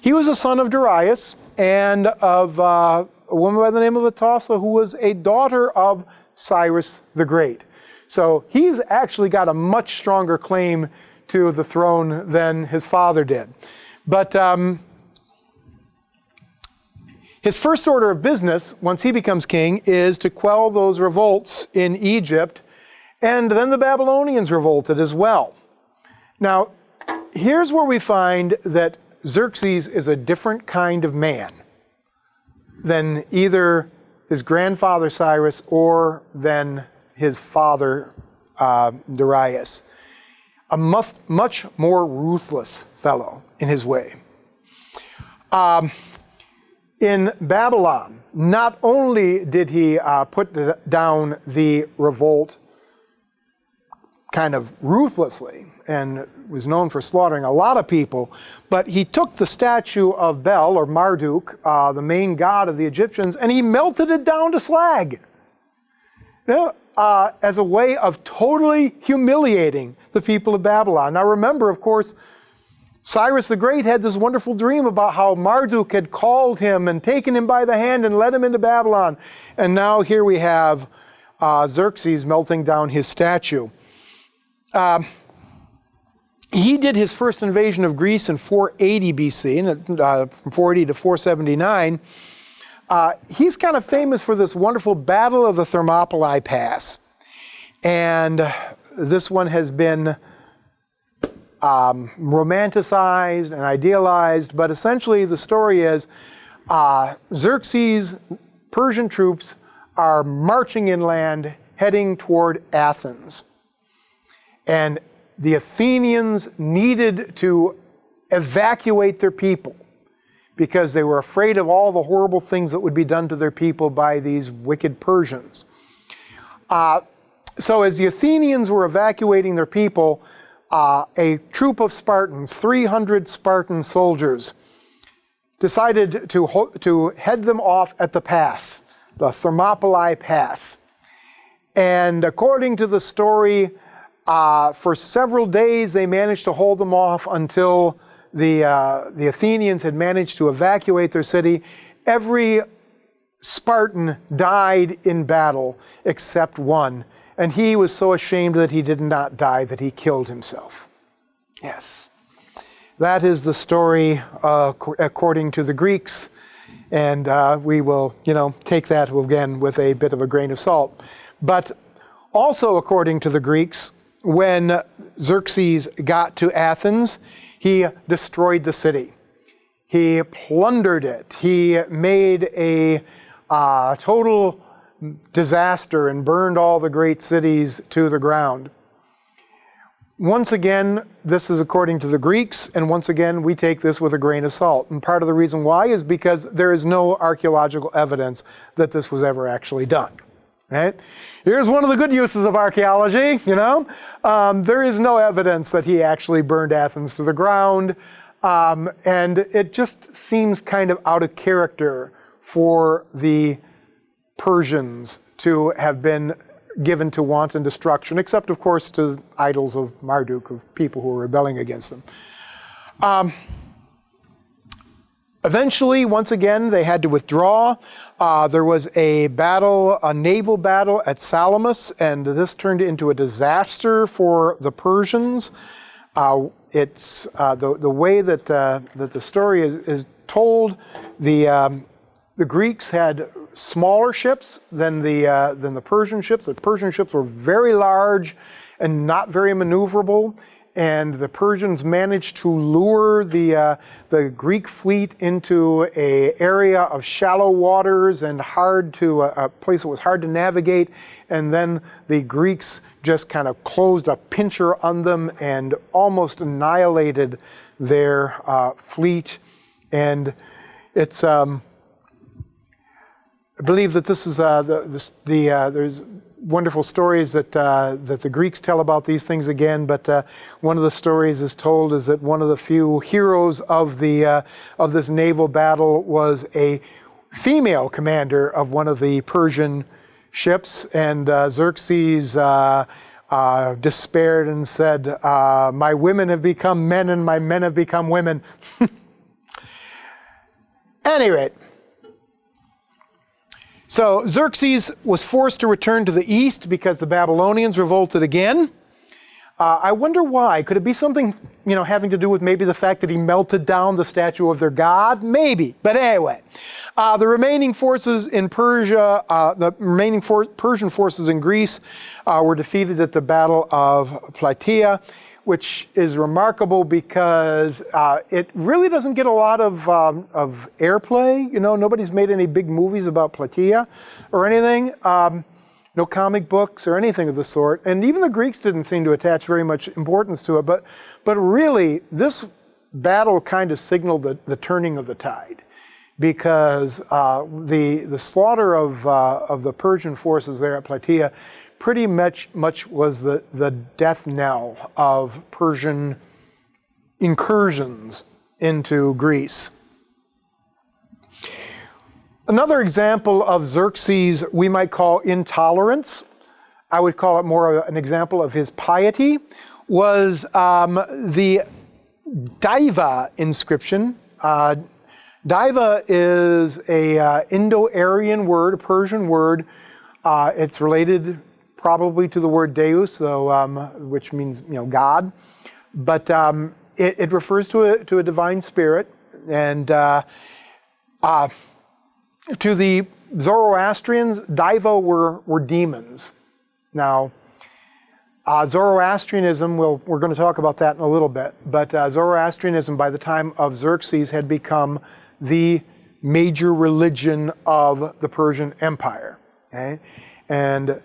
he was a son of Darius and of a woman by the name of Atossa, who was a daughter of Cyrus the Great. So he's actually got a much stronger claim to the throne than his father did. But his first order of business, once he becomes king, is to quell those revolts in Egypt, and then the Babylonians revolted as well. Now, here's where we find that Xerxes is a different kind of man than either his grandfather Cyrus or than his father Darius. A much more ruthless fellow in his way. In Babylon, not only did he put down the revolt kind of ruthlessly and was known for slaughtering a lot of people, but he took the statue of Bel, or Marduk, the main god of the Egyptians, and he melted it down to slag. As a way of totally humiliating the people of Babylon. Now remember, of course, Cyrus the Great had this wonderful dream about how Marduk had called him and taken him by the hand and led him into Babylon. And now here we have Xerxes melting down his statue. He did his first invasion of Greece in 480 BC, from 480 to 479. He's kind of famous for this wonderful Battle of the Thermopylae Pass. And this one has been romanticized and idealized, but essentially the story is Xerxes' Persian troops are marching inland, heading toward Athens. And the Athenians needed to evacuate their people because they were afraid of all the horrible things that would be done to their people by these wicked Persians. So as the Athenians were evacuating their people, a troop of Spartans, 300 Spartan soldiers, decided to head them off at the pass, the Thermopylae Pass. And according to the story, for several days they managed to hold them off until the Athenians had managed to evacuate their city. Every Spartan died in battle except one. And he was so ashamed that he did not die that he killed himself. Yes. That is the story according to the Greeks. And we will, take that again with a bit of a grain of salt. But also according to the Greeks, when Xerxes got to Athens, he destroyed the city. He plundered it. He made a total disaster and burned all the great cities to the ground. Once again, this is according to the Greeks, and once again, we take this with a grain of salt. And part of the reason why is because there is no archaeological evidence that this was ever actually done. Right? Here's one of the good uses of archaeology, There is no evidence that he actually burned Athens to the ground. And it just seems kind of out of character for the Persians to have been given to wanton destruction, except, of course, to idols of Marduk, of people who were rebelling against them. Eventually, once again, they had to withdraw. There was a battle, a naval battle at Salamis, and this turned into a disaster for the Persians. It's the way that the story is told. The Greeks had smaller ships than the Persian ships. The Persian ships were very large and not very maneuverable. And the Persians managed to lure the Greek fleet into an area of shallow waters and a place that was hard to navigate. And then the Greeks just kind of closed a pincher on them and almost annihilated their fleet. And it's I believe that this is there's wonderful stories that the Greeks tell about these things again, but one of the stories is told is that one of the few heroes of this naval battle was a female commander of one of the Persian ships, and Xerxes despaired and said, "My women have become men and my men have become women." At any rate, so Xerxes was forced to return to the east because the Babylonians revolted again. I wonder why. Could it be something, having to do with maybe the fact that he melted down the statue of their god? Maybe. But anyway, the remaining forces in Persia, Persian forces in Greece were defeated at the Battle of Plataea, which is remarkable because it really doesn't get a lot of airplay. Nobody's made any big movies about Plataea or anything. No comic books or anything of the sort. And even the Greeks didn't seem to attach very much importance to it. But really, this battle kind of signaled the turning of the tide, because the slaughter of the Persian forces there at Plataea pretty much was the death knell of Persian incursions into Greece. Another example of Xerxes we might call intolerance, I would call it more an example of his piety, was the Diva inscription. Diva is a Indo-Aryan word, a Persian word. It's related probably to the word Deus, which means God, but it refers to a divine spirit, and to the Zoroastrians, Diva were demons. Now, Zoroastrianism, we're going to talk about that in a little bit, but Zoroastrianism by the time of Xerxes had become the major religion of the Persian Empire. Okay? And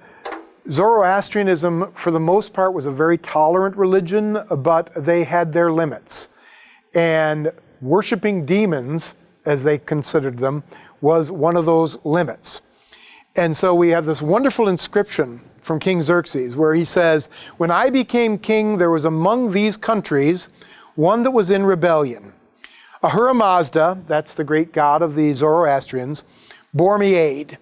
Zoroastrianism, for the most part, was a very tolerant religion, but they had their limits. And worshiping demons, as they considered them, was one of those limits. And so we have this wonderful inscription from King Xerxes where he says, "When I became king, there was among these countries one that was in rebellion. Ahura Mazda," that's the great god of the Zoroastrians, "bore me aid.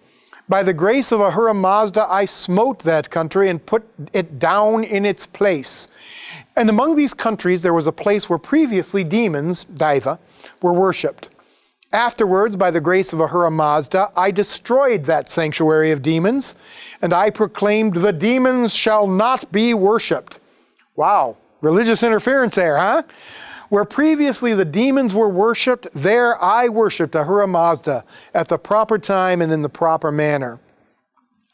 By the grace of Ahura Mazda, I smote that country and put it down in its place. And among these countries, there was a place where previously demons, Diva, were worshipped. Afterwards, by the grace of Ahura Mazda, I destroyed that sanctuary of demons, and I proclaimed, the demons shall not be worshipped." Wow, religious interference there, huh? "Where previously the demons were worshipped, there I worshipped Ahura Mazda at the proper time and in the proper manner.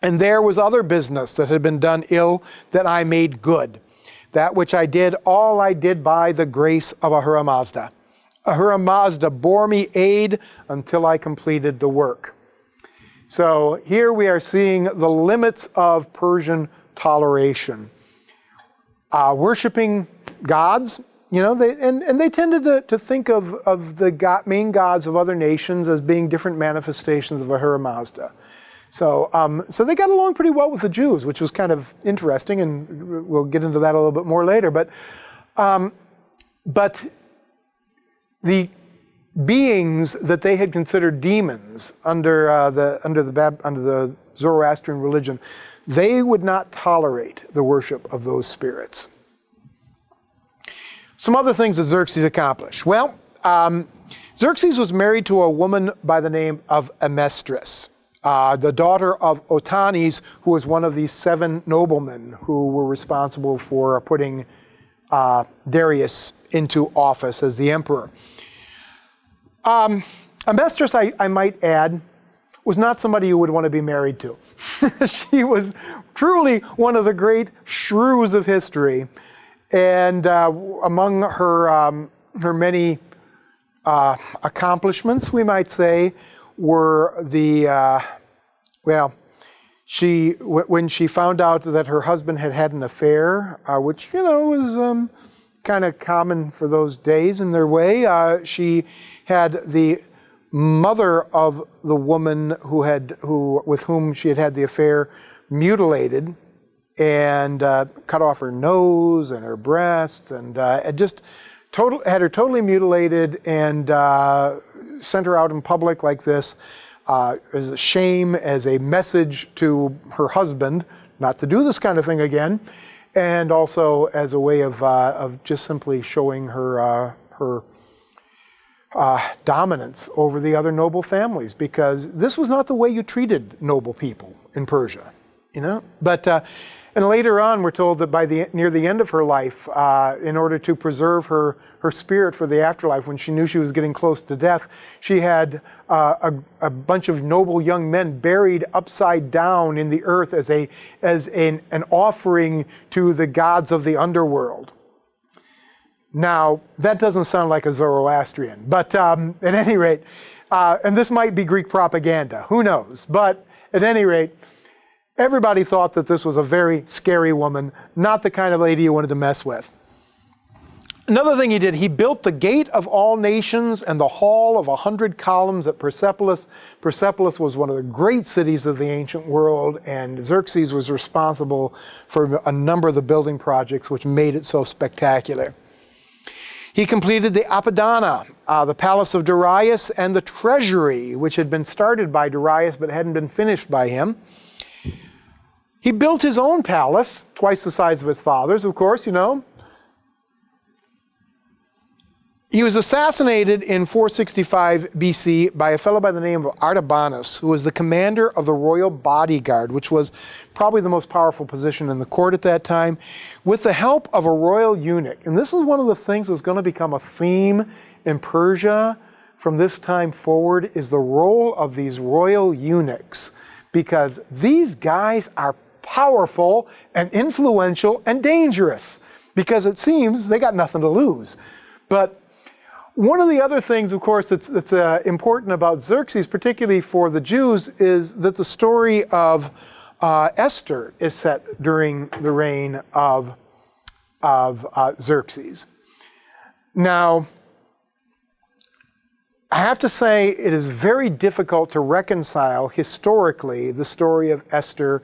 And there was other business that had been done ill that I made good. That which I did, all I did by the grace of Ahura Mazda. Ahura Mazda bore me aid until I completed the work." So here we are seeing the limits of Persian toleration. Worshipping gods, they tended to think of the main gods of other nations as being different manifestations of Ahura Mazda. So they got along pretty well with the Jews, which was kind of interesting, and we'll get into that a little bit more later. But the beings that they had considered demons under the Zoroastrian religion, they would not tolerate the worship of those spirits. Some other things that Xerxes accomplished. Well, Xerxes was married to a woman by the name of Amestris, the daughter of Otanes, who was one of these 7 noblemen who were responsible for putting Darius into office as the emperor. Amestris, I might add, was not somebody you would want to be married to. She was truly one of the great shrews of history. And among her many accomplishments, we might say, were when she found out that her husband had an affair, which, was kind of common for those days in their way, she had the mother of the woman with whom she had the affair mutilated and cut off her nose and her breasts and had her totally mutilated and sent her out in public like this as a shame, as a message to her husband not to do this kind of thing again, and also as a way of just simply showing her dominance over the other noble families, because this was not the way you treated noble people in Persia, But and later on, we're told that near the end of her life, in order to preserve her spirit for the afterlife, when she knew she was getting close to death, she had a bunch of noble young men buried upside down in the earth as an offering to the gods of the underworld. Now, that doesn't sound like a Zoroastrian, but at any rate, and this might be Greek propaganda, who knows? But at any rate, everybody thought that this was a very scary woman, not the kind of lady you wanted to mess with. Another thing he did, he built the Gate of All Nations and the Hall of 100 Columns at Persepolis. Persepolis was one of the great cities of the ancient world, and Xerxes was responsible for a number of the building projects which made it so spectacular. He completed the Apadana, the palace of Darius, and the treasury, which had been started by Darius but hadn't been finished by him. He built his own palace, twice the size of his father's, of course, He was assassinated in 465 BC by a fellow by the name of Artabanus, who was the commander of the royal bodyguard, which was probably the most powerful position in the court at that time, with the help of a royal eunuch. And this is one of the things that's going to become a theme in Persia from this time forward, is the role of these royal eunuchs, because these guys are powerful and influential and dangerous, because it seems they got nothing to lose. But one of the other things, of course, that's important about Xerxes, particularly for the Jews, is that the story of Esther is set during the reign of Xerxes. Now, I have to say it is very difficult to reconcile historically the story of Esther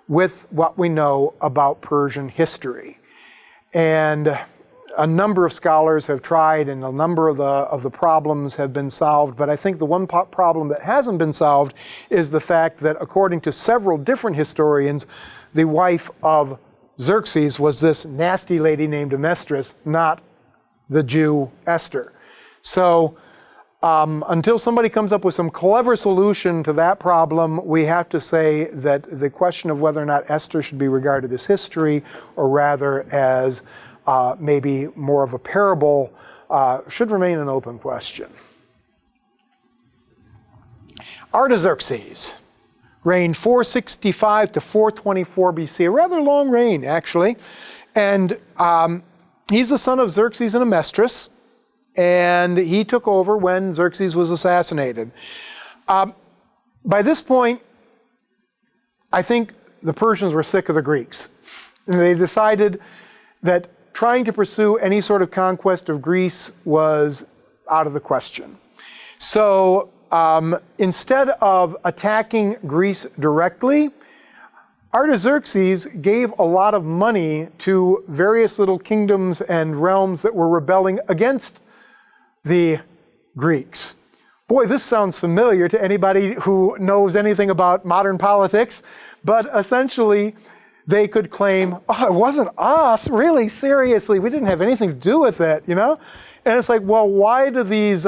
with what we know about Persian history. And a number of scholars have tried, and a number of the problems have been solved, but I think the one problem that hasn't been solved is the fact that, according to several different historians, the wife of Xerxes was this nasty lady named Amestris, not the Jew Esther. So until somebody comes up with some clever solution to that problem, we have to say that the question of whether or not Esther should be regarded as history, or rather as maybe more of a parable, should remain an open question. Artaxerxes reigned 465 to 424 BC, a rather long reign, actually. And he's the son of Xerxes and Amestris, and he took over when Xerxes was assassinated. By this point, I think the Persians were sick of the Greeks. And they decided that trying to pursue any sort of conquest of Greece was out of the question. So instead of attacking Greece directly, Artaxerxes gave a lot of money to various little kingdoms and realms that were rebelling against the Greeks. Boy, this sounds familiar to anybody who knows anything about modern politics, but essentially they could claim, oh, it wasn't us, really, seriously, we didn't have anything to do with it, you know? And it's like, well, why do these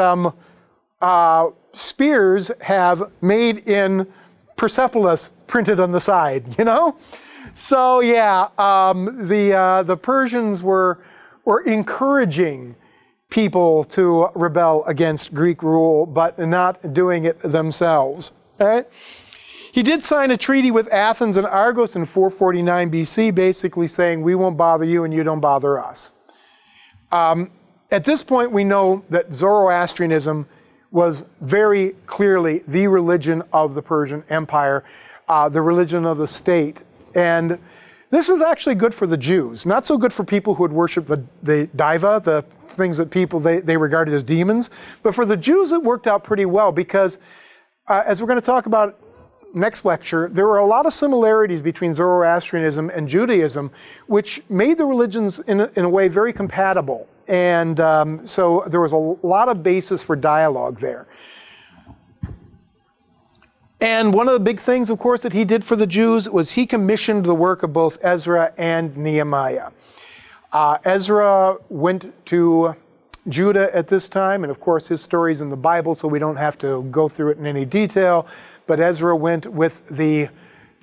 spears have made in Persepolis printed on the side, you know? So yeah, the Persians were encouraging people to rebel against Greek rule, but not doing it themselves. All right? He did sign a treaty with Athens and Argos in 449 BC, basically saying, we won't bother you and you don't bother us. At this point, we know that Zoroastrianism was very clearly the religion of the Persian Empire, the religion of the state. And this was actually good for the Jews, not so good for people who would worship the diva, the things that people they regarded as demons. But for the Jews, it worked out pretty well because, as we're going to talk about next lecture, there were a lot of similarities between Zoroastrianism and Judaism, which made the religions in a way very compatible. And so there was a lot of basis for dialogue there. And one of the big things, of course, that he did for the Jews was he commissioned the work of both Ezra and Nehemiah. Ezra went to Judah at this time, and of course his story's in the Bible, so we don't have to go through it in any detail. But Ezra went with the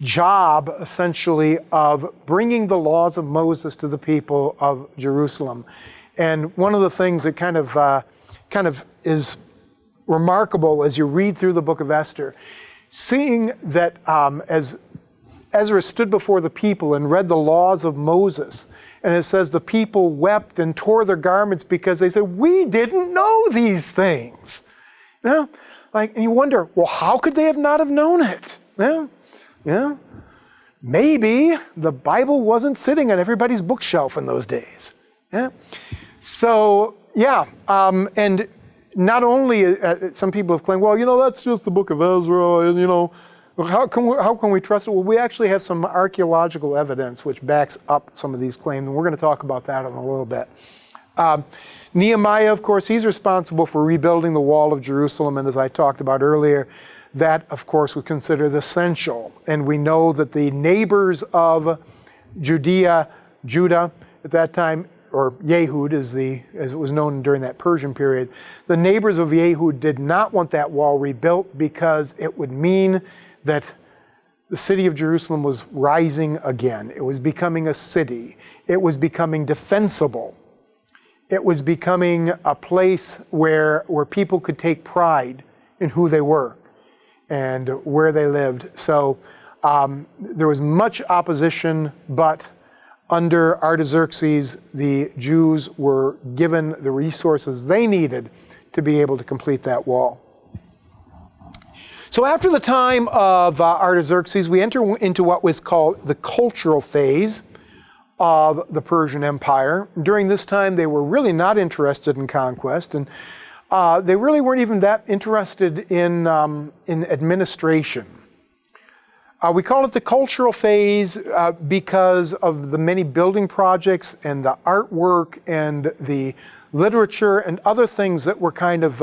job, essentially, of bringing the laws of Moses to the people of Jerusalem. And one of the things that kind of is remarkable as you read through the book of Esther, seeing that as Ezra stood before the people and read the laws of Moses, and it says the people wept and tore their garments because they said, we didn't know these things. You know? And you wonder, well, how could they not have known it? Yeah. Maybe the Bible wasn't sitting on everybody's bookshelf in those days. Yeah. So, yeah, and not only some people have claimed, well, you know, that's just the book of Ezra, and you know, how can we trust it? Well, we actually have some archaeological evidence which backs up some of these claims, and we're going to talk about that in a little bit. Nehemiah, of course, he's responsible for rebuilding the wall of Jerusalem, and as I talked about earlier, that, of course, was considered essential. And we know that the neighbors of Judah at that time, or Yehud as it was known during that Persian period, the neighbors of Yehud did not want that wall rebuilt because it would mean that the city of Jerusalem was rising again. It was becoming a city. It was becoming defensible. It was becoming a place where people could take pride in who they were and where they lived. So there was much opposition, but under Artaxerxes, the Jews were given the resources they needed to be able to complete that wall. So after the time of Artaxerxes, we enter into what was called the cultural phase of the Persian Empire. During this time, they were really not interested in conquest, and they really weren't even that interested in administration. We call it the cultural phase because of the many building projects and the artwork and the literature and other things that were kind of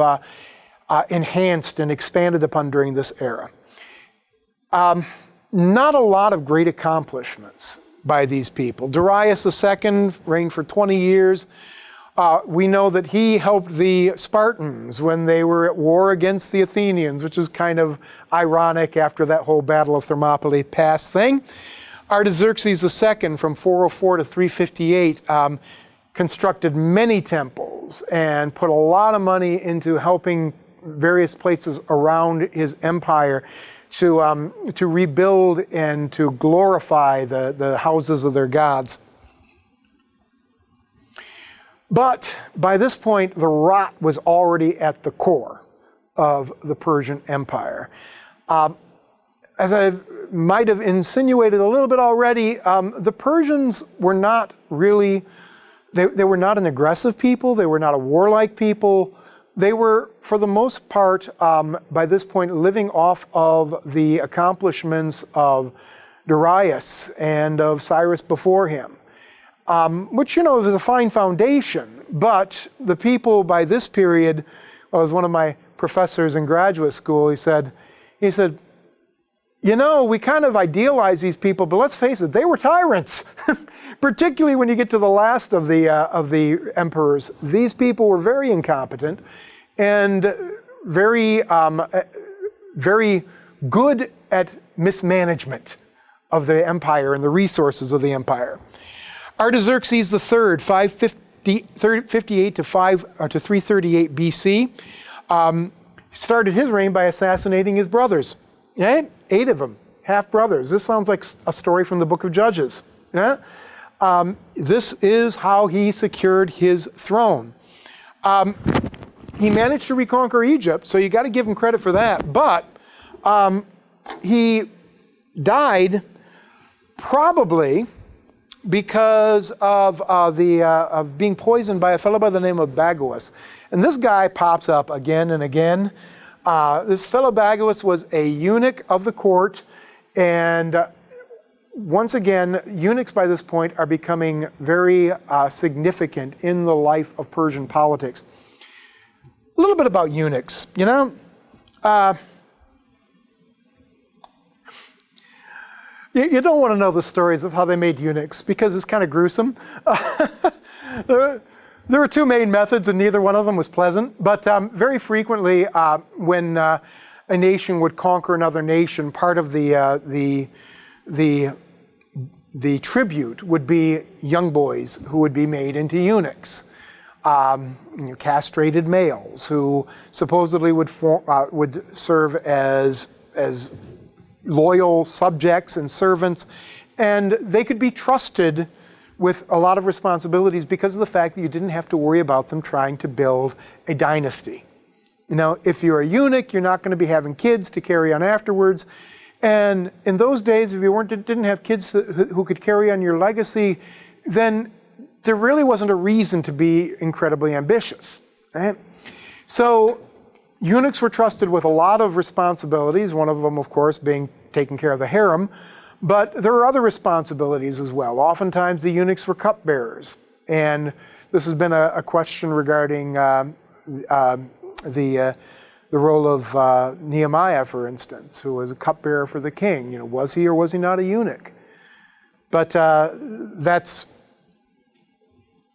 enhanced and expanded upon during this era. Not a lot of great accomplishments by these people. Darius II reigned for 20 years. We know that he helped the Spartans when they were at war against the Athenians, which is kind of ironic after that whole Battle of Thermopylae Pass thing. Artaxerxes II, from 404 to 358, constructed many temples and put a lot of money into helping various places around his empire to rebuild and to glorify the houses of their gods. But by this point, the rot was already at the core of the Persian Empire. As I might have insinuated a little bit already, the Persians were not really, they were not an aggressive people, they were not a warlike people, they were, for the most part, by this point, living off of the accomplishments of Darius and of Cyrus before him, which, is a fine foundation. But the people by this period, well, as one of my professors in graduate school, he said, we kind of idealize these people, but let's face it, they were tyrants. Particularly when you get to the last of the emperors. These people were very incompetent and very good at mismanagement of the empire and the resources of the empire. Artaxerxes III, 558 to 338 BC, started his reign by assassinating his brothers. 8 of them, half brothers. This sounds like a story from the book of Judges. Yeah? This is how he secured his throne. He managed to reconquer Egypt, so you got to give him credit for that. But he died probably because of being poisoned by a fellow by the name of Bagoas. And this guy pops up again and again. This fellow Bagoas was a eunuch of the court, and once again, eunuchs by this point are becoming very significant in the life of Persian politics. A little bit about eunuchs, you don't want to know the stories of how they made eunuchs because it's kind of gruesome. There were two main methods, and neither one of them was pleasant. But very frequently, when a nation would conquer another nation, part of the tribute would be young boys who would be made into eunuchs, castrated males who supposedly would serve as loyal subjects and servants, and they could be trusted with a lot of responsibilities because of the fact that you didn't have to worry about them trying to build a dynasty. If you're a eunuch, you're not going to be having kids to carry on afterwards. And in those days, if you didn't have kids who could carry on your legacy, then there really wasn't a reason to be incredibly ambitious. Right? So eunuchs were trusted with a lot of responsibilities, one of them, of course, being taking care of the harem. But there were other responsibilities as well. Oftentimes, the eunuchs were cupbearers. And this has been a question regarding the role of Nehemiah, for instance, who was a cupbearer for the king. Was he or was he not a eunuch? But that's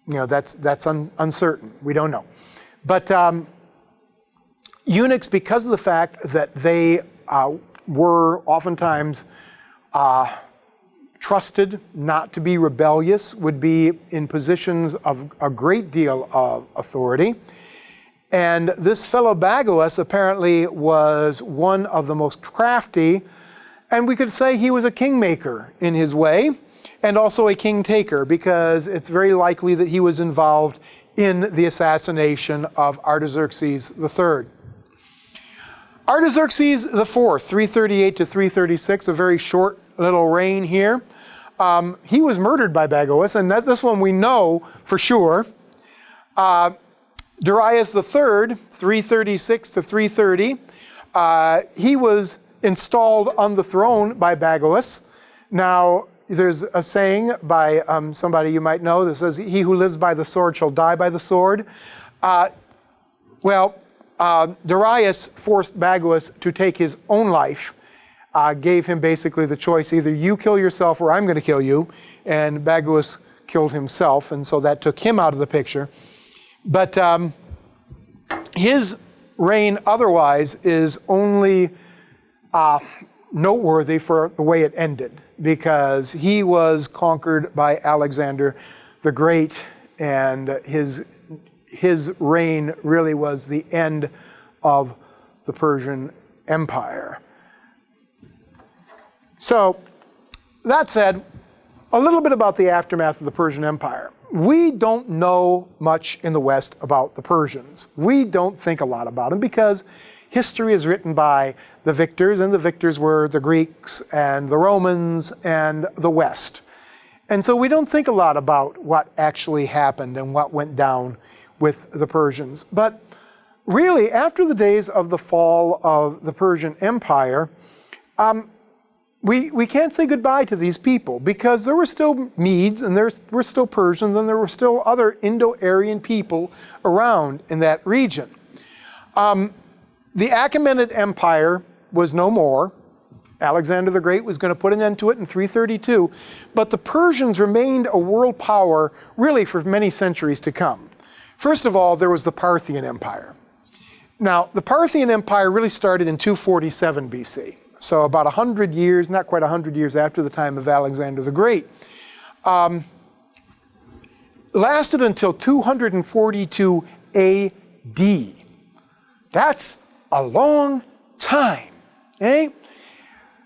uncertain. We don't know. But eunuchs, because of the fact that they were oftentimes trusted not to be rebellious, would be in positions of a great deal of authority. And this fellow Bagoas apparently was one of the most crafty, and we could say he was a kingmaker in his way, and also a king-taker, because it's very likely that he was involved in the assassination of Artaxerxes III. Artaxerxes IV, 338 to 336, a very short little reign here. He was murdered by Bagoas, and this one we know for sure. Darius III, 336 to 330, he was installed on the throne by Bagoas. Now, there's a saying by somebody you might know that says, "He who lives by the sword shall die by the sword." Darius forced Bagoas to take his own life, gave him basically the choice, either you kill yourself or I'm going to kill you, and Bagoas killed himself, and so that took him out of the picture. But his reign otherwise is only noteworthy for the way it ended, because he was conquered by Alexander the Great, and his reign really was the end of the Persian Empire. So, that said, a little bit about the aftermath of the Persian Empire. We don't know much in the West about the Persians. We don't think a lot about them because history is written by the victors, and the victors were the Greeks and the Romans and the West. And so we don't think a lot about what actually happened and what went down with the Persians. But really, after the days of the fall of the Persian Empire, we can't say goodbye to these people, because there were still Medes, and there were still Persians, and there were still other Indo-Aryan people around in that region. The Achaemenid Empire was no more. Alexander the Great was going to put an end to it in 332, but the Persians remained a world power really for many centuries to come. First of all, there was the Parthian Empire. Now, the Parthian Empire really started in 247 BC, so about 100 years, not quite 100 years after the time of Alexander the Great. Lasted until 242 AD. That's a long time, eh?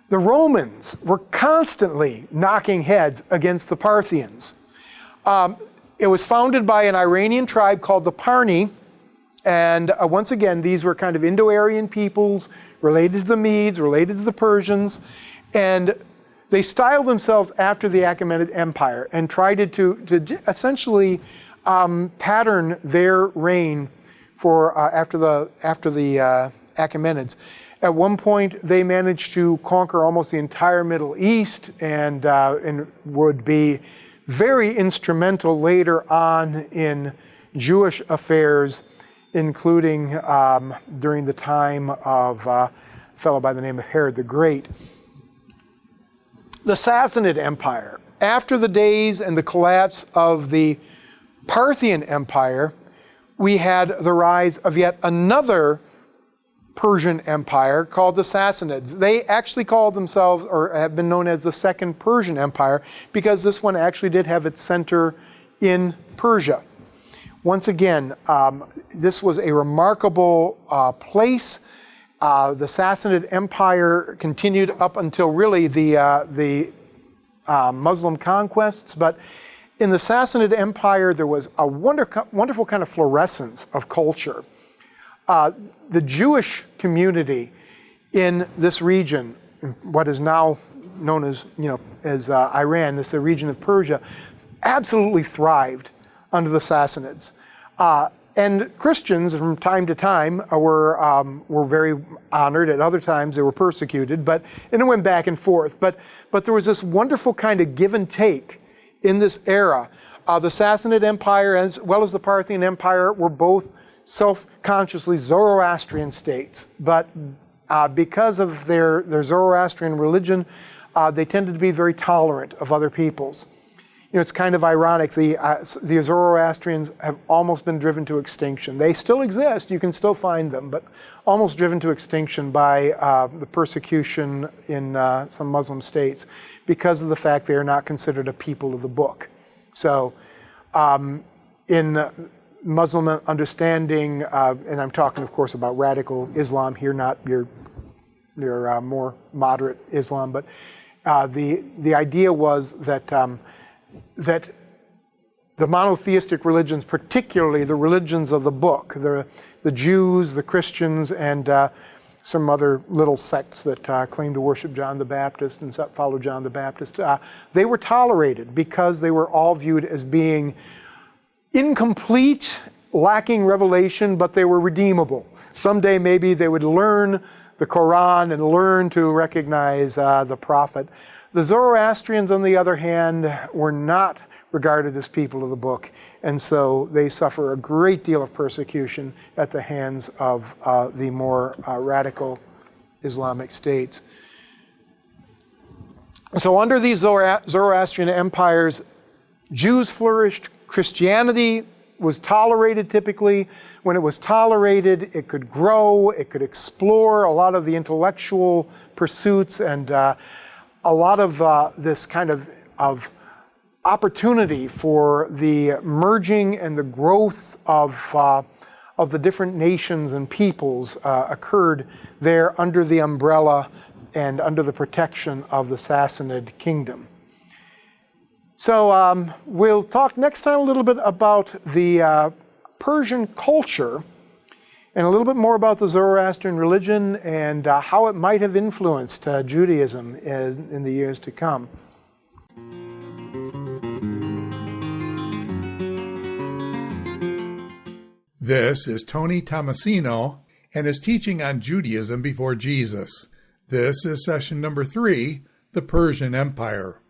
The Romans were constantly knocking heads against the Parthians. It was founded by an Iranian tribe called the Parni, and once again, these were kind of Indo-Aryan peoples related to the Medes, related to the Persians, and they styled themselves after the Achaemenid Empire and tried to essentially pattern their reign for after the Achaemenids. At one point, they managed to conquer almost the entire Middle East, and would be very instrumental later on in Jewish affairs, including during the time of a fellow by the name of Herod the Great. The Sassanid Empire. After the days and the collapse of the Parthian Empire, we had the rise of yet another Persian Empire called the Sassanids. They actually called themselves, or have been known as, the Second Persian Empire, because this one actually did have its center in Persia. Once again, this was a remarkable place. The Sassanid Empire continued up until really the Muslim conquests, but in the Sassanid Empire there was a wonderful kind of fluorescence of culture. The Jewish community in this region, what is now known as Iran, the region of Persia, absolutely thrived under the Sassanids. And Christians from time to time were very honored. At other times they were persecuted, and it went back and forth. But there was this wonderful kind of give and take in this era. The Sassanid Empire, as well as the Parthian Empire, were both self-consciously Zoroastrian states, but because of their Zoroastrian religion, they tended to be very tolerant of other peoples. You know, it's kind of ironic, the Zoroastrians have almost been driven to extinction. They still exist, you can still find them, but almost driven to extinction by the persecution in some Muslim states because of the fact they are not considered a people of the book. So in Muslim understanding, and I'm talking, of course, about radical Islam here, not your more moderate Islam, but the idea was that the monotheistic religions, particularly the religions of the book, the Jews, the Christians, and some other little sects that claim to worship John the Baptist and follow John the Baptist, they were tolerated because they were all viewed as being incomplete, lacking revelation, but they were redeemable. Someday maybe they would learn the Quran and learn to recognize the prophet. The Zoroastrians, on the other hand, were not regarded as people of the book, and so they suffer a great deal of persecution at the hands of the more radical Islamic states. So under these Zoroastrian empires, Jews flourished. Christianity was tolerated typically. When it was tolerated, it could grow, it could explore a lot of the intellectual pursuits and a lot of this kind of opportunity for the merging and the growth of the different nations and peoples occurred there under the umbrella and under the protection of the Sassanid kingdom. So we'll talk next time a little bit about the Persian culture and a little bit more about the Zoroastrian religion and how it might have influenced Judaism in the years to come. This is Tony Tomasino and his teaching on Judaism before Jesus. This is session number 3, the Persian Empire.